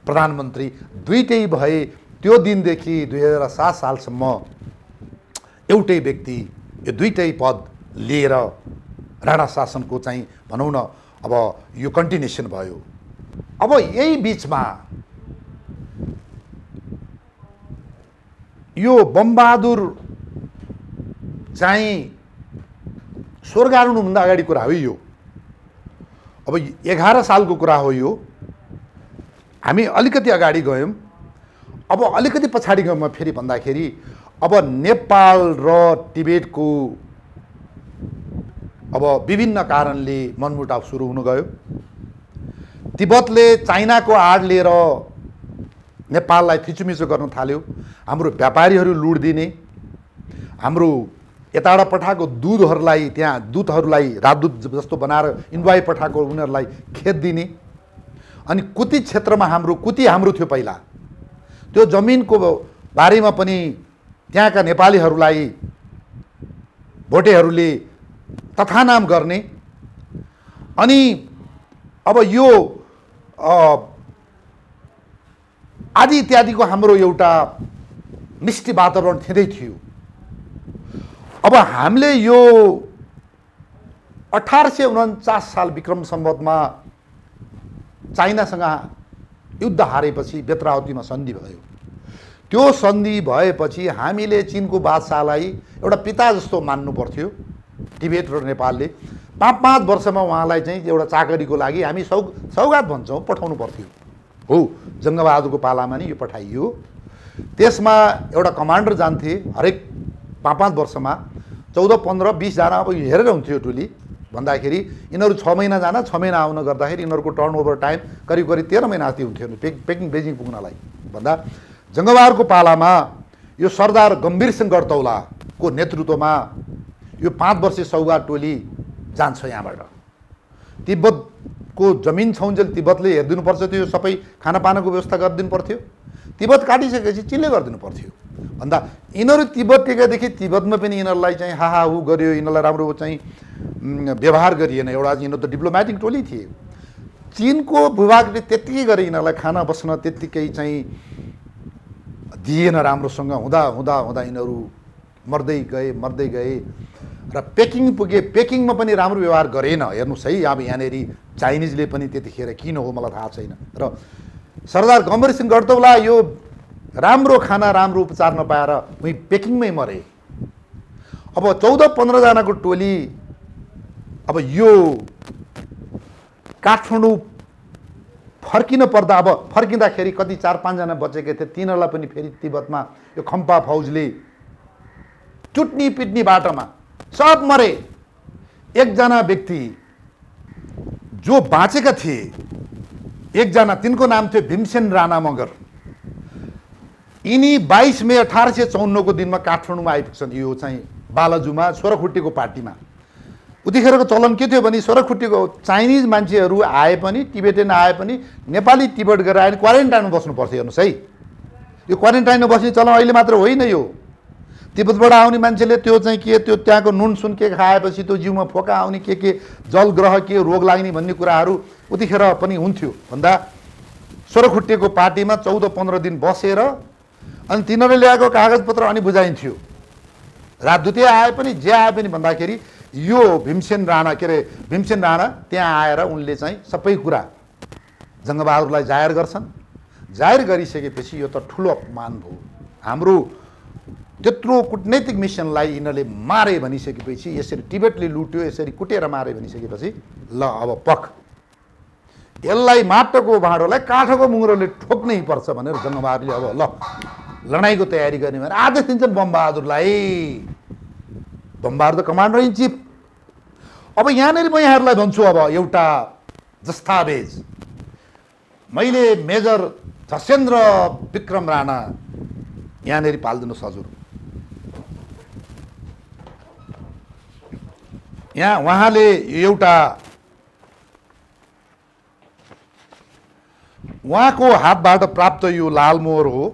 S1: प्रधानमन्त्री दुईटै भए। त्यो दिनदेखि 2007 सालसम्म एउटै व्यक्ति यो दुईटै पद लिएर राणा शासनको चाहिँ भनौँ न अब यो कन्टिन्युसन भयो। अब यही बिचमा यो बमबहादुर चाहिँ स्वर्गारोहण हुनुभन्दा अगाडि कुरा हो यो। अब 11 सालको कुरा हो यो। हामी अलिकति अगाडि गयौँ। अब अलिकति पछाडि गयौँ फेरि भन्दाखेरि अब नेपाल र तिब्बतको अब विभिन्न कारणले मनमुटाव सुरु हुन गयो। तिब्बतले चाइनाको आड लिएर नेपाललाई थिचोमिचो गर्न थाल्यो। हाम्रो व्यापारीहरू लुट दिने, हाम्रो यताबाट पठाएको दूतहरूलाई राजदूत जस्तो बनाएर इन्भोय पठाएको उनीहरूलाई खेत दिने। अनि कुती क्षेत्रमा कुती हाम्रो थियो पहिला, त्यो जमिनको बारेमा पनि त्यहाँका नेपालीहरूलाई भोटेहरूले तथानाम गर्ने। अनि अब यो आदि इत्यादिको हाम्रो एउटा मिष्टी वातावरण थिँदै थियो। अब हामीले यो 1849 साल विक्रम सम्वतमा चाइनासँग युद्ध हारेपछि बेत्रावतीमा सन्धि भयो। त्यो सन्धि भएपछि हामीले चिनको बादशाहलाई एउटा पिता जस्तो मान्नु पर्थ्यो। तिब्बत र नेपालले 5-5 वर्षमा उहाँलाई चाहिँ एउटा चाकरीको लागि हामी सौगात भन्छौँ पठाउनु पर्थ्यो। हो, जङ्गबहादुरको पालामा नि यो पठाइयो। त्यसमा एउटा कमान्डर जान्थे हरेक 5-5 वर्षमा, 14, 15, 20 जना। अब हेरेर हुन्थ्यो टोली भन्दाखेरि यिनीहरू 6 महिना जान 6 महिना आउन गर्दाखेरि यिनीहरूको टर्नओभर टाइम करिब 13 महिना जति हुन्थ्यो पेकिङ बेजिङ पुग्नलाई भन्दा। जङ्गबहादुरको पालामा यो सरदार गम्भीर सिंह गढतौलाको नेतृत्वमा यो 5 वर्षीय सौगात टोली जान्छ यहाँबाट। तिब्बतको जमिन छौन्जेल तिब्बतले हेरिदिनुपर्छ थियो, यो सबै खानापानाको व्यवस्था गरिदिनु पर्थ्यो। तिब्बत काटिसकेपछि चिनले गरिदिनु पर्थ्यो भन्दा यिनीहरू तिब्बत टेकेदेखि तिब्बतमा पनि यिनीहरूलाई चाहिँ हाहाहु गर्यो, यिनीहरूलाई राम्रो चाहिँ व्यवहार गरिएन। एउटा यिनीहरू त डिप्लोमेटिक टोली थिए। चिनको भूभागले त्यत्तिकै गरे यिनीहरूलाई खाना बस्न त्यत्तिकै चाहिँ दिएन राम्रोसँग। हुँदा हुँदा हुँदा यिनीहरू मर्दै गए र पेकिङ पुगे। पेकिङमा पनि राम्रो व्यवहार गरेन। हेर्नुहोस् है, अब यहाँनिर चाइनिजले पनि त्यतिखेर किन हो मलाई थाहा छैन। र सरदार गम्भीर सिंह गढतौला यो राम्रो खाना राम्रो उपचार नपाएर उही पेकिङमै मरे। अब 14-15 जनाको टोली अब यो काठमाडौँ फर्किन पर्दा, अब फर्किँदाखेरि कति 4-5 जना बचेका थिए, तिनीहरूलाई पनि फेरि तिब्बतमा यो खम्पा फौजले चुट्नी पिट्नी बाटोमा सब मरे। एकजना व्यक्ति जो बाँचेका थिए, एकजना, तिनको नाम थियो भीमसेन राणा मगर। यिनी 22 मे 1854 को दिनमा काठमाडौँमा आइपुग्छन्। यो चाहिँ बालाजुमा सोह्रखुट्टेको पार्टीमा। उतिखेरको चलन के थियो भने सोह्रखुट्टेको चाइनिज मान्छेहरू आए पनि, टिबेटन आए पनि नेपाली तिब्बत गएर आए क्वारेन्टाइनमा बस्नु पर्थ्यो। हेर्नुहोस् है, यो क्वारेन्टाइनमा बस्ने चलन अहिले मात्र होइन। यो तिब्बतबाट आउने मान्छेले त्यो चाहिँ के, त्यो त्यहाँको नुन सुन के खाएपछि त्यो जिउमा फोका आउने के जल ग्रह के रोग लाग्ने भन्ने कुराहरू उतिखेर पनि हुन्थ्यो भन्दा सोह्रखुट्टेको पार्टीमा 14-15 दिन बसेर अनि तिनीहरूले ल्याएको कागजपत्र अनि बुझाइन्थ्यो। राजदूत आए पनि जे आए पनि भन्दाखेरि यो भीमसेन राणा त्यहाँ आएर उनले चाहिँ सबै कुरा जङ्गबहादुरलाई जाहेर गर्छन्। जाहेर गरिसकेपछि यो त ठुलो अपमान भयो। हाम्रो त्यत्रो कुटनैतिक मिसनलाई यिनीहरूले मारे भनिसकेपछि, यसरी टिबेटले लुट्यो, यसरी कुटेर मारे भनिसकेपछि ल अब पख यसलाई माटोको भाँडोलाई काठको मुङ्ग्रोले ठोक्नै पर्छ भनेर जङ्गबहादुरले अब ल लडाइँको तयारी गर्ने भनेर आदेश दिन्छन् बमबहादुरलाई। Bambahadur the commander in chief. अब यहाँनिर म यहाँहरूलाई भन्छु अब एउटा दस्तावेज। मैले मेजर झसेन्द्र विक्रम राणा यहाँनिर पालिदिनुहोस् हजुर। यहाँ उहाँले एउटा उहाँको हातबाट प्राप्त यो लालमोहर हो।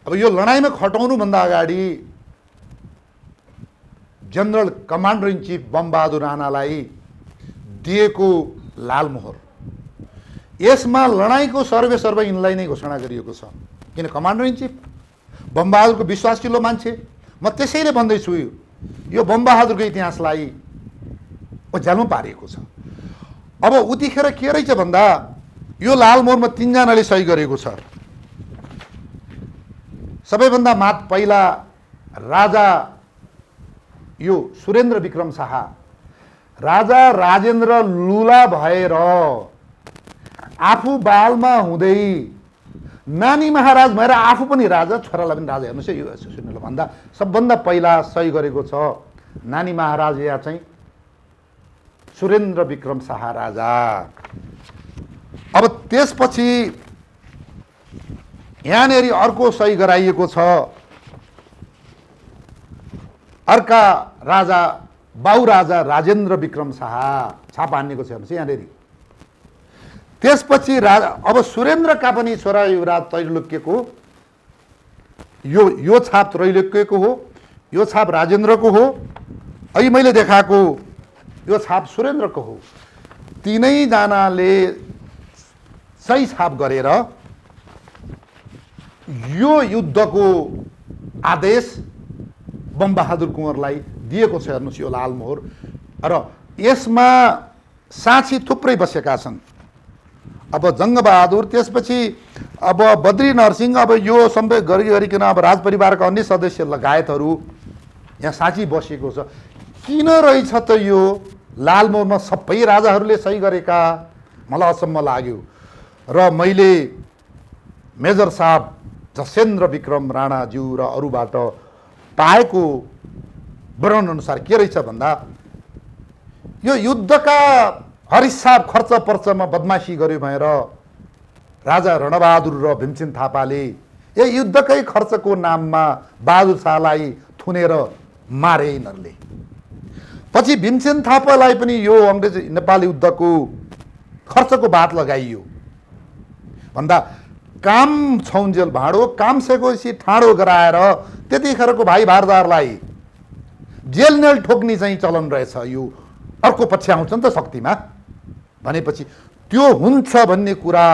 S1: अब यो लडाइँमा खटाउनुभन्दा अगाडि general commander in chief Bambahadur राणालाई दिएको लालमोहर। यसमा लडाइँको सर्वे यिनलाई नै घोषणा गरिएको छ। किन कमान्डर इन चिफ बमबहादुरको विश्वासिलो मान्छे। म त्यसैले भन्दैछु यो बमबहादुरको इतिहासलाई ओझ्यालमा पारिएको छ। अब उतिखेर के रहेछ भन्दा यो लालमोहरमा 3 जनाले सही गरेको छ। सबैभन्दा पहिला राजा यो सुरेन्द्र विक्रम शाह, राजा राजेन्द्र लुला भएर आफू बालमा हुँदै नानी महाराज भएर आफू पनि राजा, छोरालाई पनि राजा। हेर्नुहोस् है, यो सुन्नुलाई भन्दा सबभन्दा पहिला सही गरेको छ नानी महाराज या चाहिँ सुरेन्द्र विक्रम शाह राजा। अब त्यसपछि यहाँनिर अर्को सही गराइएको छ अर्का राजा बाउ राजा राजेन्द्र विक्रम शाह, छाप हान्नेको छ। हेर्नुहोस् यहाँनिर। त्यसपछि राजा अब सुरेन्द्रका पनि छोरा युवराज त्रैलोक्यको यो छाप त्रैलोक्यको हो, यो छाप राजेन्द्रको हो, अहिले मैले देखाएको यो छाप सुरेन्द्रको हो। तीनैजनाले सही छाप गरेर यो युद्धको आदेश बमबहादुर कुँवरलाई दिएको छ। हेर्नुहोस् यो लालमोहर। र यसमा साक्षी थुप्रै बसेका छन्। अब जङ्गबहादुर, त्यसपछि अब बद्री नरसिंह, अब यो सबै गरिकन अब राजपरिवारका अन्य सदस्य लगायतहरू यहाँ साँची बसेको छ। किन रहेछ त यो लालमोहरमा सबै राजाहरूले सही गरेका, मलाई अचम्म लाग्यो। र मैले मेजर साहब जसेन्द्र विक्रम राणाज्यू र अरूबाट पाएको वर्णन अनुसार के रहेछ भन्दा, यो युद्धका हरिसाब खर्च पर्चमा बदमासी गर्यो भनेर राजा रणबहादुर र भीमसेन थापाले युद्धकै खर्चको नाममा बहादुर शाहलाई थुनेर मारे यिनीहरूले। पछि भीमसेन थापालाई पनि यो अङ्ग्रेज नेपाल युद्धको खर्चको बात लगाइयो भन्दा काम छौन्जेल भाँडो काम सेकोसी ठाडो गराएर त्यतिखेरको भाइ भारदारलाई जेल नेल ठोक्ने चाहिँ चलन रहेछ। यो अर्को पक्ष आउँछ नि त शक्तिमा भनेपछि त्यो हुन्छ भन्ने कुरा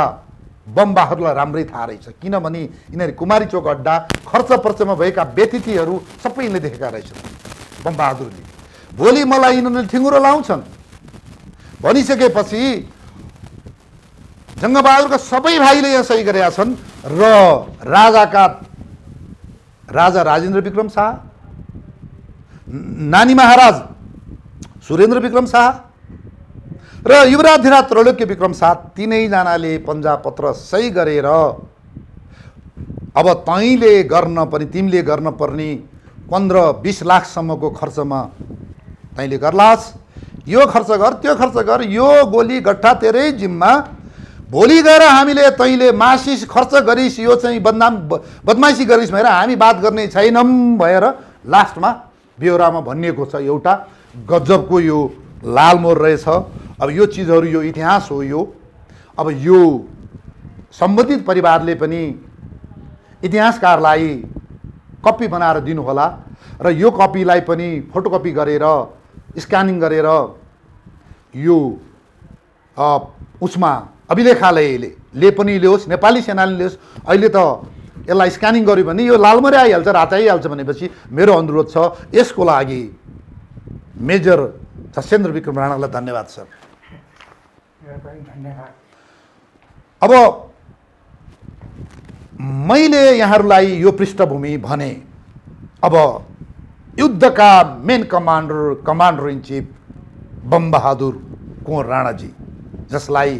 S1: बमबाहरुलाई राम्रै थाहा रहेछ। किनभने यिनीहरू कुमारी चोक अड्डा खर्च पर्चमा भएका व्यतिथिहरू सबै यिनले देखेका रहेछन् बमबहादुरले। भोलि मलाई यिनीहरूले ठिङ्गुरो लाउँछन् भनिसकेपछि जङ्गबहादुरका सबै भाइले यहाँ सही गरेका छन् र राजा राजेन्द्र विक्रम शाह, नानी महाराज सुरेन्द्र विक्रम शाह र युवराजधिराज त्रैलोक्य विक्रम शाह तीनैजनाले पन्जाब पत्र सही गरेर अब तैँले गर्न पनि तिमीले गर्न पर्ने 15-20 लाखसम्मको खर्चमा तैँले गर्लास्, यो खर्च गर त्यो खर्च गर, यो गोली गट्ठा तेरै जिम्मा, भोलि गएर हामीले तैँले मासिस खर्च गरिस्, यो चाहिँ बदमासी गरिस् भनेर हामी बात गर्ने छैनौँ भएर लास्टमा ब्यौरामा भनिएको छ। एउटा गजबको यो लालमोहर रहेछ। अब यो चिजहरू यो इतिहास हो। यो अब यो सम्बन्धित परिवारले पनि इतिहासकारलाई कपी बनाएर दिनुहोला र यो कपीलाई पनि फोटोकपी गरेर स्क्यानिङ गरेर यो उसमा अभिलेखालयले पनि ल्याओस्, नेपाली सेनाले ल्याओस्। अहिले त यसलाई स्क्यानिङ गर्यो भने यो लालमोहरै आइहाल्छ, रातै आइहाल्छ भनेपछि मेरो अनुरोध छ यसको लागि मेजर जसेन्द्र विक्रम राणालाई धन्यवाद सर। अब मैले यहाँहरूलाई यो पृष्ठभूमि भने, अब युद्धका main commander in chief Bambahadur Kunwar राणाजी, जसलाई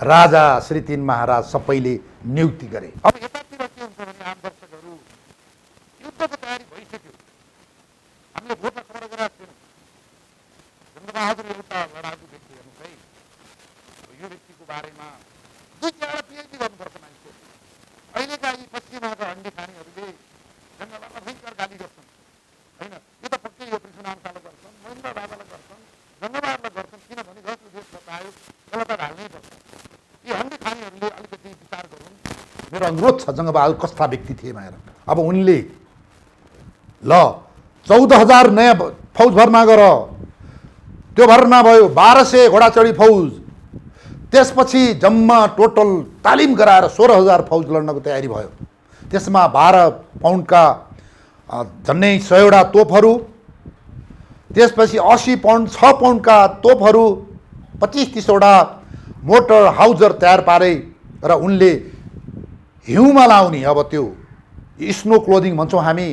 S1: राजा श्री 3 महाराज सबैले नियुक्ति गरे। अब यतातिर के हुन्छ भने आम दर्शकहरू, युद्धको तयारी भइसक्यो, हामीले भोटमा खबर गरेका थियौँ। जङ्गबहादुर एउटा लडाकु व्यक्ति हेर्नुहोस् है, यो व्यक्तिको बारेमा 2-4 पिएचडी गर्नुपर्छ मान्छे। अहिलेका यी पश्चिमाका हन्डी खानेहरूले जङ्गबहादुरलाई भयङ्कर गाली गर्छन् होइन, यो त पक्कै यो पृथ्वीनारायण गर्छन्, महेन्द्र राजालाई गर्छन्, जङ्गबहादुरलाई गर्छन्, किनभने जसले देश बचायो त्यसलाई त ढाल्नै पर्छ। यी हन्डी खानेहरूले अलिकति विचार गरून्। मेरो अनुरोध छ जङ्गबहादुर कस्ता व्यक्ति थिए भनेर। अब उनले ल 14,000 नयाँ फौज भर्ना गर, त्यो भर्ना भयो 1200 घोडाचढी फौज, त्यसपछि जम्मा टोटल तालिम गराएर 16,000 फौज लड्नको तयारी भयो। त्यसमा 12 पाउन्डका झन्डै 100वटा तोपहरू, त्यसपछि 80 पाउन्ड 6 पाउन्डका तोपहरू, 25-30वटा मोटर हाउजर तयार पारे र उनले हिउँमा लाउने, अब त्यो स्नो क्लोदिङ भन्छौँ हामी,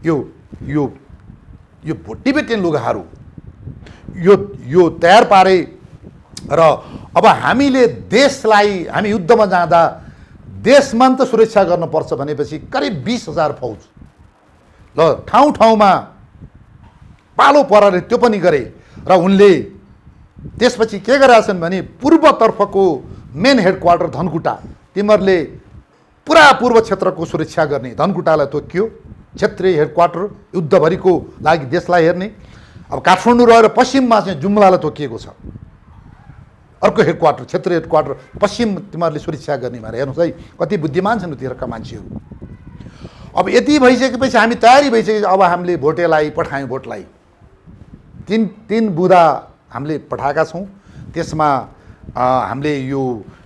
S1: यो यो यो टिबेटियन लुगाहरू यो तयार पारे। र अब हामीले देशलाई, हामी युद्धमा जाँदा देशमा त सुरक्षा गर्नुपर्छ भनेपछि करिब 20,000 फौज ल ठाउँ ठाउँमा पालो पराले त्यो पनि गरे। र उनले त्यसपछि के गरेका छन् भने पूर्वतर्फको मेन हेडक्वार्टर धनकुटा, तिमीहरूले पुरा पूर्व क्षेत्रको सुरक्षा गर्ने धनकुटालाई तोकियो, क्षेत्रीय हेडक्वार्टर युद्धभरिको लागि देशलाई हेर्ने। अब काठमाडौँ रहेर पश्चिममा चाहिँ जुम्लालाई तोकिएको छ अर्को हेडक्वार्टर, क्षेत्रीय हेडक्वार्टर पश्चिम तिमीहरूले सुरक्षा गर्ने भनेर। हेर्नुहोस् है कति बुद्धिमान छन् तिनीहरूका मान्छेहरू। अब यति भइसकेपछि हामी तयारी भइसकेपछि अब हामीले भोटेलाई पठायौँ, भोटलाई तीन बुँदा हामीले पठाएका छौँ। त्यसमा हामीले यो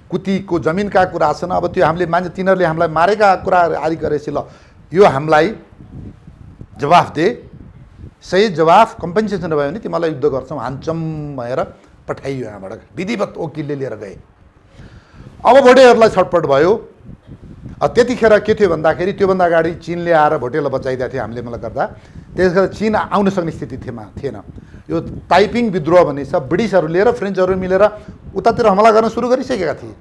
S1: कुतीको जमिनका कुरा छन्, अब त्यो हामीले मान्छे तिनीहरूले हामीलाई मारेका कुरा आदि गरेपछि ल यो हामीलाई जवाफ दे, सही जवाफ कम्पेन्सेसन भयो भने तिमीलाई युद्ध गर्छौँ हान्छौँ भनेर पठाइयो यहाँबाट विधिवत वकिलले लिएर गए। अब भोटेहरूलाई छटपट भयो। त्यतिखेर के थियो भन्दाखेरि त्योभन्दा अगाडि चीनले आएर भोटेलाई बचाइदिएको थियो हामीले मलाई गर्दा। त्यसले चीन आउन सक्ने स्थिति थिएन। यो ताइपिङ विद्रोह भन्ने छ, ब्रिटिसहरूले र फ्रेन्चहरू मिलेर उतातिर हमला गर्न सुरु गरिसकेका थिए।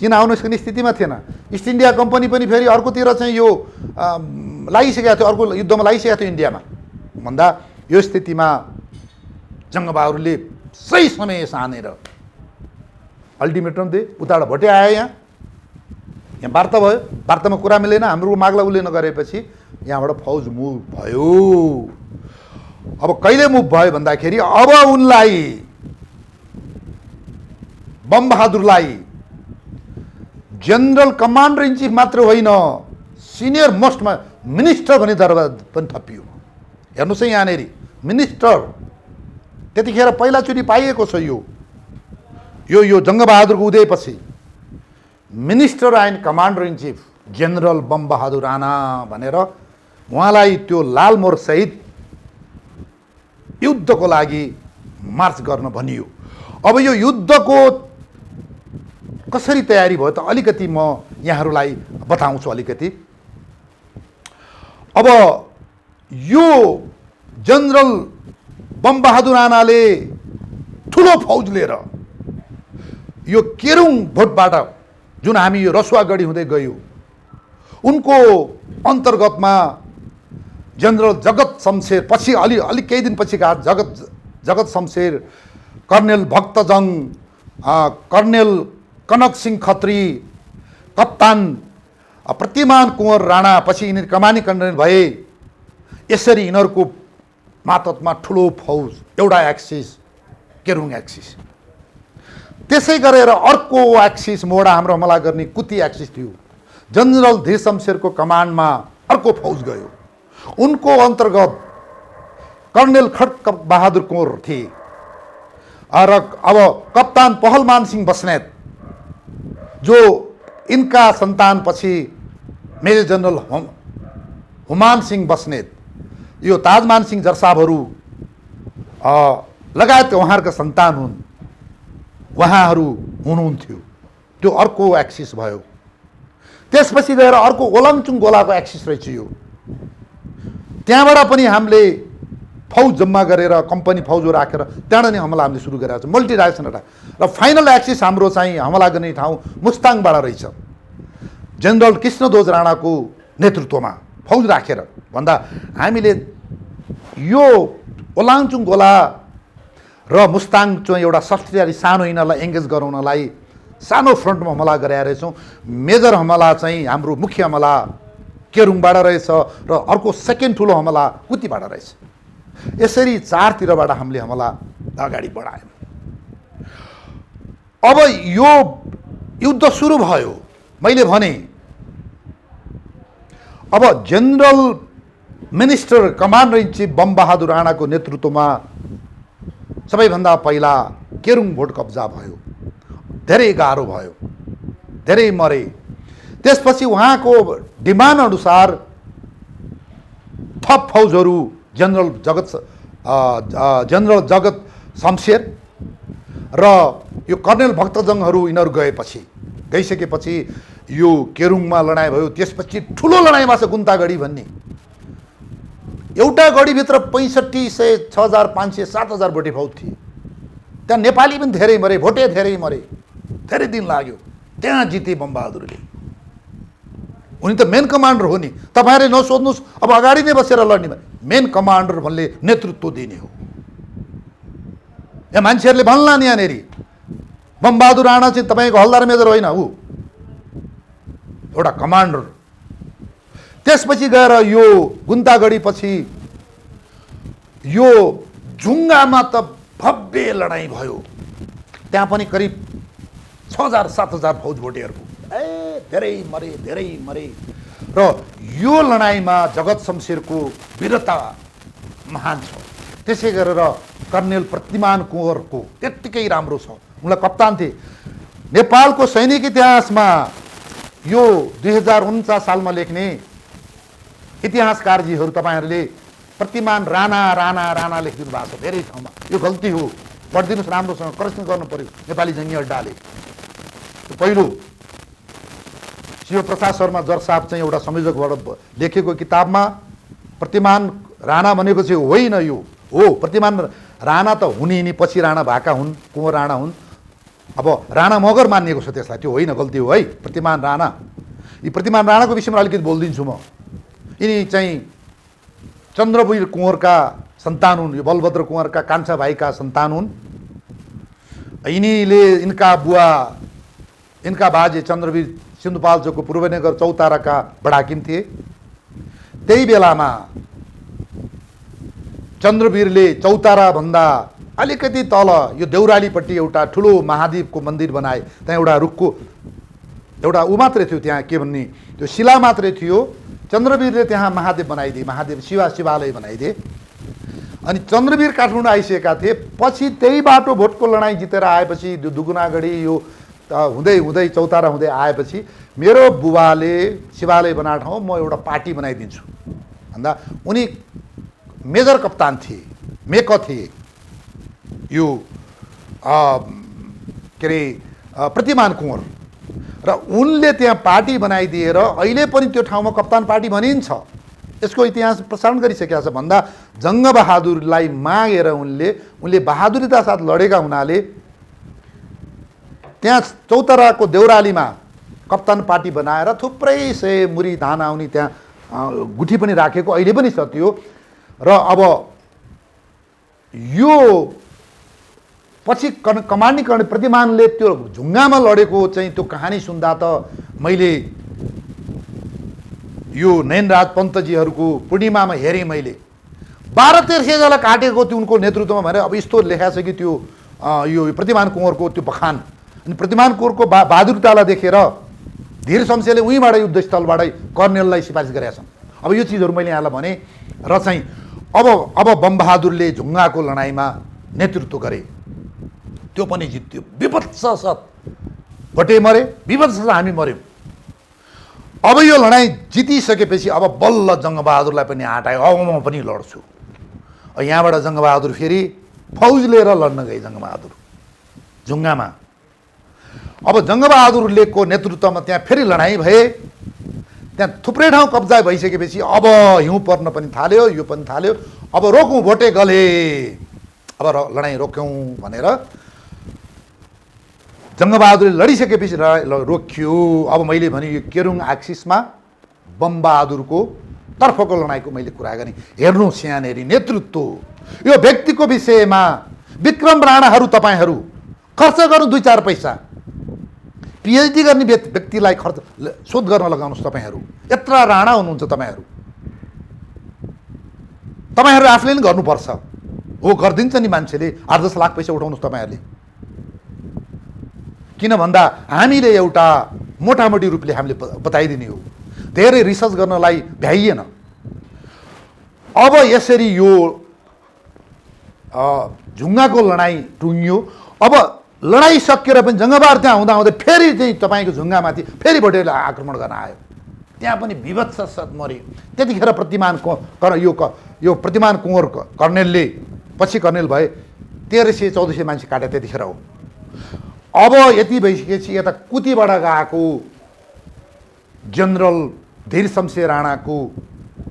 S1: चीन आउन सक्ने स्थितिमा थिएन। इस्ट इन्डिया कम्पनी पनि फेरि अर्कोतिर चाहिँ यो लागिसकेको थियो, अर्को युद्धमा लागिसकेको थियो इन्डियामा भन्दा यो स्थितिमा जङ्गबहादुरले सही समय सानेर अल्टिमेटम दिए। उताबाट भोटे आयो, यहाँ वार्ता भयो, वार्तामा कुरा मिलेन, हाम्रो मागलाई उसले नगरेपछि यहाँबाट फौज मुभ भयो। अब कहिले मुभ भयो भन्दाखेरि अब उनलाई बमबहादुरलाई जनरल कमान्डर इन चिफ मात्र होइन, सिनियर मोस्टमा मिनिस्टर भन्ने दर्जा पनि थपियो। हेर्नुहोस् है यहाँनिर मिनिस्टर त्यतिखेर पहिलाचोटि पाइएको छ। यो जङ्गबहादुरको उदयपछि minister and commander in chief general Bambahadur Rana भनेर उहाँलाई त्यो लालमोहर सहित युद्धको लागि मार्च गर्न भनियो। अब यो युद्धको कसरी तयारी भयो त अलिकति म यहाँहरूलाई बताउँछु अलिकति। अब यो जनरल बमबहादुर राणाले ठुलो फौज लिएर यो केरुङ भोटबाट जुन हामी यो रसुवागढी हुँदै गयो उनको अन्तर्गतमा जनरल जगत शमशेर पछि अलि केही दिन पछिका जगत शमशेर, कर्नेल भक्तजङ, कर्नेल कनक सिंह खत्री, कप्तान प्रतिमान कुँवर राणा, पछि यिनीहरू कमानी कर्नेल भए। यसरी यिनीहरूको मातहतमा ठुलो फौज, एउटा एक्सिस केरुङ एक्सिस। त्यसै गरेर अर्को एक्सिस मोडा हाम्रो हमला गर्ने कुती एक्सिस थियो। जनरल धीर शमशेरको कमान्डमा अर्को फौज गयो। उनको अन्तर्गत कर्नेल खड्क बहादुर कुँवर थिए र अब कप्तान पहलमान सिंह बस्नेत जो इनका सन्तान पछि मेजर जनरल हुमान सिंह बस्नेत, यो ताजमान सिंह जरसाबहरू लगायत उहाँहरूका सन्तान हुन्, उहाँहरू हुनुहुन्थ्यो। त्यो अर्को एक्सिस भयो। त्यसपछि गएर अर्को ओलङचुङ गोलाको एक्सिस रहेछ यो। त्यहाँबाट पनि हामीले फौज जम्मा गरेर कम्पनी फौज राखेर त्यहाँबाट नै हमला हामीले सुरु गरेका छौँ, मल्टी डाइरेक्सन अट्याक। र फाइनल एक्सिस हाम्रो चाहिँ हमला गर्ने ठाउँ मुस्ताङबाट रहेछ। जनरल कृष्णध्वज राणाको नेतृत्वमा फौज राखेर भन्दा हामीले यो ओलाङचुङ गोला र मुस्ताङ चाहिँ एउटा सब्सिडियरी सानो यिनीहरूलाई एङ्गेज गराउनलाई सानो फ्रन्टमा हमला गराएर रहेछौँ। मेजर हमला चाहिँ हाम्रो मुख्य हमला केरुङबाट रहेछ र अर्को सेकेन्ड ठुलो हमला कुतीबाट रहेछ। यसरी चारतिरबाट हामीले हमला अगाडि बढायौँ। अब यो युद्ध सुरु भयो। मैले भने अब general minister commander in chief Bam Bahadur राणाको नेतृत्वमा सबैभन्दा पहिला केरुङ भोट कब्जा भयो। धेरै गाह्रो भयो, धेरै मरे। त्यसपछि उहाँको डिमान्ड अनुसार थप फौजहरू जनरल जगत शमशेर र यो कर्नेल भक्तजङहरू यिनीहरू गइसकेपछि यो केरुङमा लडाइँ भयो। त्यसपछि ठुलो लडाइँ भएको छ गुन्तागढी भन्ने। एउटा गढीभित्र 6500, 6500, 7000 भोटे फौज थिए। त्यहाँ नेपाली पनि धेरै मरे, भोटे धेरै मरे, धेरै दिन लाग्यो। त्यहाँ जिते बमबहादुरले। उनी त मेन कमान्डर हो नि। तपाईँहरूले नसोध्नुहोस् अब अगाडि नै बसेर लड्ने भने मेन कमान्डर भन्ने नेतृत्व दिने हो। यहाँ मान्छेहरूले भन्ला नि यहाँनिर बमबहादुर राणा चाहिँ तपाईँको हल्दार मेजर होइन, ऊ एउटा कमान्डर। त्यसपछि गएर यो गुन्तागढी पछि यो झुङ्गामा त भव्य लडाइँ भयो। त्यहाँ पनि करिब 6000-7000 फौज भोटेहरूको धेरै मरे र यो लडाइँमा जगत शमशेरको वीरता महान छ। त्यसै गरेर कर्नेल प्रतिमान कुँवरको त्यत्तिकै राम्रो छ, उनलाई कप्तान थिए। नेपालको सैनिक इतिहासमा यो 2049 सालमा लेख्ने इतिहासकारजीहरू तपाईँहरूले प्रतिमान राणा राणा राणा लेखिदिनु भएको छ धेरै ठाउँमा। यो गल्ती हो, पढिदिनुहोस् राम्रोसँग, करेक्सन गर्नु पर्यो नेपाली जङ्गी अड्डाले। पहिलो शिवप्रसाद शर्मा जर साहब चाहिँ एउटा संयोजकबाट लेखेको किताबमा प्रतिमान राणा भनेको चाहिँ होइन, यो हो प्रतिमान राणा त हुने नि पछि राणा भएका हुन्, कुँवर राणा हुन्। अब राणा मगर मानिएको छ त्यसलाई, त्यो होइन, गल्ती हो है। प्रतिमान राणा, यी प्रतिमान राणाको विषयमा अलिकति बोलिदिन्छु म। यिनी चाहिँ चन्द्रवीर कुँवरका सन्तान हुन्, यो बलभद्र कुँवरका कान्छा भाइका सन्तान हुन्। यिनीले इनका बुवा, इनका बाजे चन्द्रवीर सिन्धुपाल्चोकको पूर्वनगर चौताराका बडाकिम थिए। त्यही बेलामा चन्द्रवीरले चौताराभन्दा अलिकति तल यो देउरालीपट्टि एउटा ठुलो महादेवको मन्दिर बनाए। त्यहाँ एउटा रुखको एउटा ऊ मात्रै थियो, त्यहाँ के भन्ने त्यो शिला मात्रै थियो। चन्द्रवीरले त्यहाँ महादेव बनाइदिए, महादेव शिवालय बनाइदिए। अनि चन्द्रवीर काठमाडौँ आइसकेका थिए। पछि त्यही बाटो भोटको लडाइँ जितेर आएपछि दुगुनागढी यो हुँदै हुँदै चौतारा हुँदै आएपछि मेरो बुबाले शिवालय बनाएको ठाउँ म एउटा पार्टी बनाइदिन्छु भन्दा उनी मेजर कप्तान थिए, मेक थिए यो के अरे प्रतिमान कुँवर, र उनले त्यहाँ पार्टी बनाइदिएर अहिले पनि त्यो ठाउँमा कप्तान पार्टी भनिन्छ। यसको इतिहास प्रसारण गरिसकेका छ। भन्दा जङ्गबहादुरलाई मागेर उनले बहादुरीका साथ लडेका हुनाले त्यहाँ चौताराको देउरालीमा कप्तान पार्टी बनाएर थुप्रै सय मुरी धान आउने त्यहाँ गुठी पनि राखेको अहिले पनि छ त्यो। र अब यो पछि कमान्डिङ कर्णेल प्रतिमानले त्यो झुङ्गामा लडेको चाहिँ त्यो कहानी सुन्दा त मैले यो नयनराज पन्तजीहरूको पूर्णिमामा हेरेँ। मैले 12-13 जना काटेको त्यो उनको नेतृत्वमा भनेर अब यस्तो लेखा छ कि त्यो यो प्रतिमान कुँवरको त्यो बखान। अनि प्रतिमान कुँवरको बहादुरतालाई देखेर धीर शमशेरले उहीँबाट युद्धस्थलबाटै कर्णेललाई सिफारिस गरेका छन्। अब यो चिजहरू मैले यहाँलाई भने र चाहिँ अब बमबहादुरले झुङ्गाको लडाइँमा नेतृत्व गरे, त्यो पनि जित्यो। विभत्स भटे मरे, विभत्स हामी मऱ्यौँ। अब यो लडाइँ जितिसकेपछि अब बल्ल जङ्गबहादुरलाई पनि हटायो, अब म पनि लड्छु। यहाँबाट जङ्गबहादुर फेरि फौज लिएर लड्न गए जङ्गबहादुर झुङ्गामा। अब जङ्गबहादुरलेको नेतृत्वमा त्यहाँ फेरि लडाइँ भए। त्यहाँ थुप्रै ठाउँ कब्जा भइसकेपछि अब हिउँ पर्न पनि थाल्यो, यो पनि थाल्यो। अब रोकौँ, भोटे गले, अब लडाइँ रोक्यौँ भनेर जङ्गबहादुरले लडिसकेपछि रोकियो। अब मैले भने यो केरुङ एक्सिसमा बमबहादुरको तर्फको लडाइँको मैले कुरा गरेँ। हेर्नुहोस् यहाँनिर नेतृत्व, यो व्यक्तिको विषयमा विक्रम राणाहरू तपाईँहरू खर्च गर्नु 2-4 पैसा, पिएचडी गर्ने व्यक्तिलाई खर्च शोध गर्न लगाउनुहोस्। तपाईँहरू यत्रा राणा हुनुहुन्छ, तपाईँहरू आफूले नि गर्नुपर्छ हो। गरिदिन्छ नि मान्छेले, 8-10 लाख पैसा उठाउनुहोस् तपाईँहरूले। किन भन्दा हामीले एउटा मोटामोटी रूपले हामीले बताइदिने हो, धेरै रिसर्च गर्नलाई भ्याइएन। अब यसरी यो झुङ्गाको लडाइँ टुङ्गियो। अब लडाइँ सकिएर पनि जङ्गबहादुर त्यहाँ हुँदा फेरि चाहिँ तपाईँको झुङ्गामाथि फेरि भोटेले आक्रमण गर्न आयो। त्यहाँ पनि विभत्स मऱ्यो। त्यतिखेर यो प्रतिमान कुँवर कर्णेलले, पछि कर्णेल भए, 1300-1400 मान्छे काटे त्यतिखेर हो। अब यति भइसकेपछि यता कुतीबाट गएको जनरल धीर शमशेर राणाको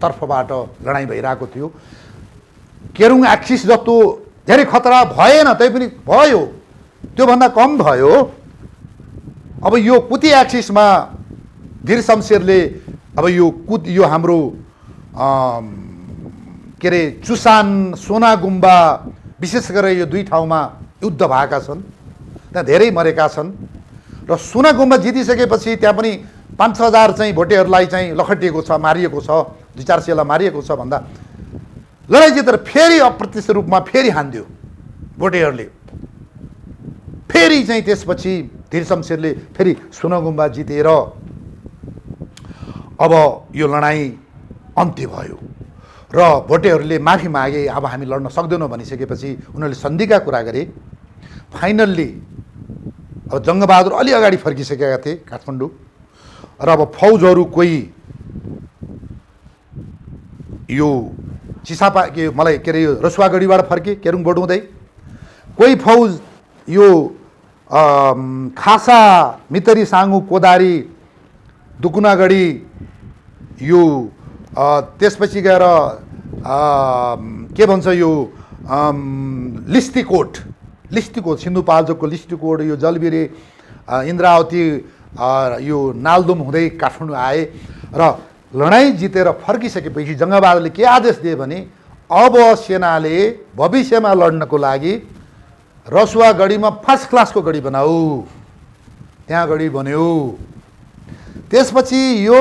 S1: तर्फबाट लडाइँ भइरहेको थियो। केरुङ एक्सिस जस्तो धेरै खतरा भएन, तैपनि भयो, त्योभन्दा कम भयो। अब यो कुती एक्सिसमा धीर शमशेरले अब यो हाम्रो के अरे चुसान, सोनागुम्बा, विशेष गरेर यो 2 ठाउँमा युद्ध भएका छन्, त्यहाँ धेरै मरेका छन्। र सोनागुम्बा जितिसकेपछि त्यहाँ पनि 5-6 हजार चाहिँ भोटेहरूलाई चाहिँ लखटिएको छ, मारिएको छ, 200-400लाई मारिएको छ भन्दा लडाइँ जितेर फेरि अप्रत्यक्ष रूपमा फेरि हान्दियो भोटेहरूले। फेरि चाहिँ त्यसपछि धीर शमशेरले फेरि सोनागुम्बा जितेर अब यो लडाइँ अन्त्य भयो र भोटेहरूले माफी मागे। अब हामी लड्न सक्दैनौँ भनिसकेपछि उनीहरूले सन्धिका कुरा गरे। फाइनल्ली अब जङ्गबहादुर अलि अगाडि फर्किसकेका थिए काठमाडौँ, र अब फौजहरू कोही यो के मलाई के अरे यो रसुवागढीबाट फर्के केरुङबाट हुँदै, कोही फौज यो खासा मितरी साङ्गु कोदारी दुकुनागढी यो त्यसपछि गएर के भन्छ यो लिस्टीकोट सिन्धुपाल्चोकको लिस्टीकोट यो जलबिरे इन्द्रावती यो नालदुम हुँदै काठमाडौँ आए र लडाइँ जितेर फर्किसकेपछि जङ्गबहादुरले के आदेश दिए भने अब सेनाले भविष्यमा लड्नको लागि रसुवागढीमा फर्स्ट क्लासको गढी बनाऊ। त्यहाँ गढी बन्यो। त्यसपछि यो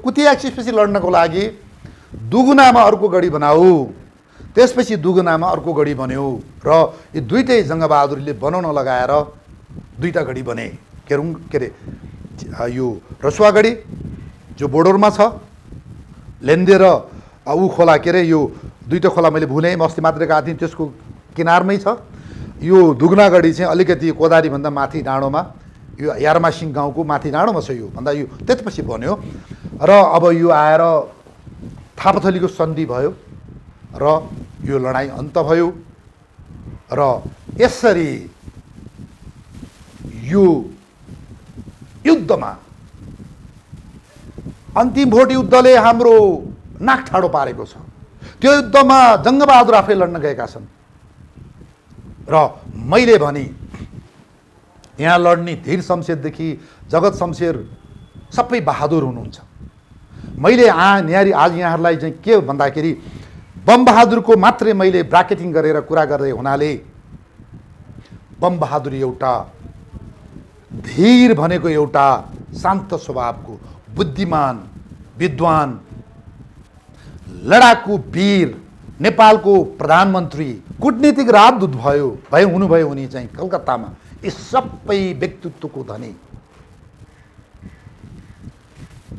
S1: कुती एक्सिसपछि लड्नको लागि दुगुनामा अर्को गढी बनाऊ। त्यसपछि दुगुनामा अर्को गढी बन्यो र यी दुईटै जङ्गबहादुरले बनाउन लगाएर दुईटा गढी बने। केरुङ के अरे यो रसुवागढी जो बोर्डरमा छ, लेन्दे र ऊ खोला के अरे यो दुईटा खोला मैले भुलेँ, म अस्ति मात्रै गएको थिएँ, त्यसको किनारमै छ। यो दुगुनागढी चाहिँ अलिकति कोदारीभन्दा माथि डाँडोमा, यो यारमासिङ गाउँको माथि डाँडोमा छ। यो भन्दा यो त्यसपछि बन्यो र अब यो आएर थापाथलीको सन्धि भयो र यो लडाइँ अन्त भयो र यसरी यो युद्धमा अन्तिम भोट युद्धले हाम्रो नाक ठाडो पारेको छ। त्यो युद्धमा जङ्गबहादुर आफै लड्न गएका छन् र मैले भने यहाँ लड्ने धीर शमशेरदेखि जगत शमशेर सबै बहादुर हुनुहुन्छ। मैले आज यहाँहरूलाई चाहिँ के भन्दाखेरि बमबहादुरको मात्रै मैले ब्राकेटिङ गरेर कुरा गर्दै हुनाले बमबहादुर एउटा धीर भनेको एउटा शान्त स्वभावको बुद्धिमान विद्वान लडाकु वीर नेपालको प्रधानमन्त्री कूटनीतिक राजदूत हुनुभयो उनी चाहिँ कलकत्तामा। यी सबै व्यक्तित्वको धनी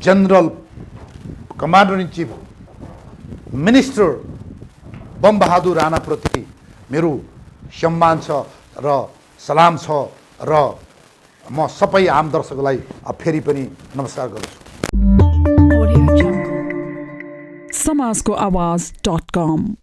S1: general commander in chief minister Bambahadur राणाप्रति मेरो सम्मान छ र सलाम छ र म सबै आम दर्शकलाई फेरि पनि नमस्कार गर्छु।
S2: समाजको आवाज.com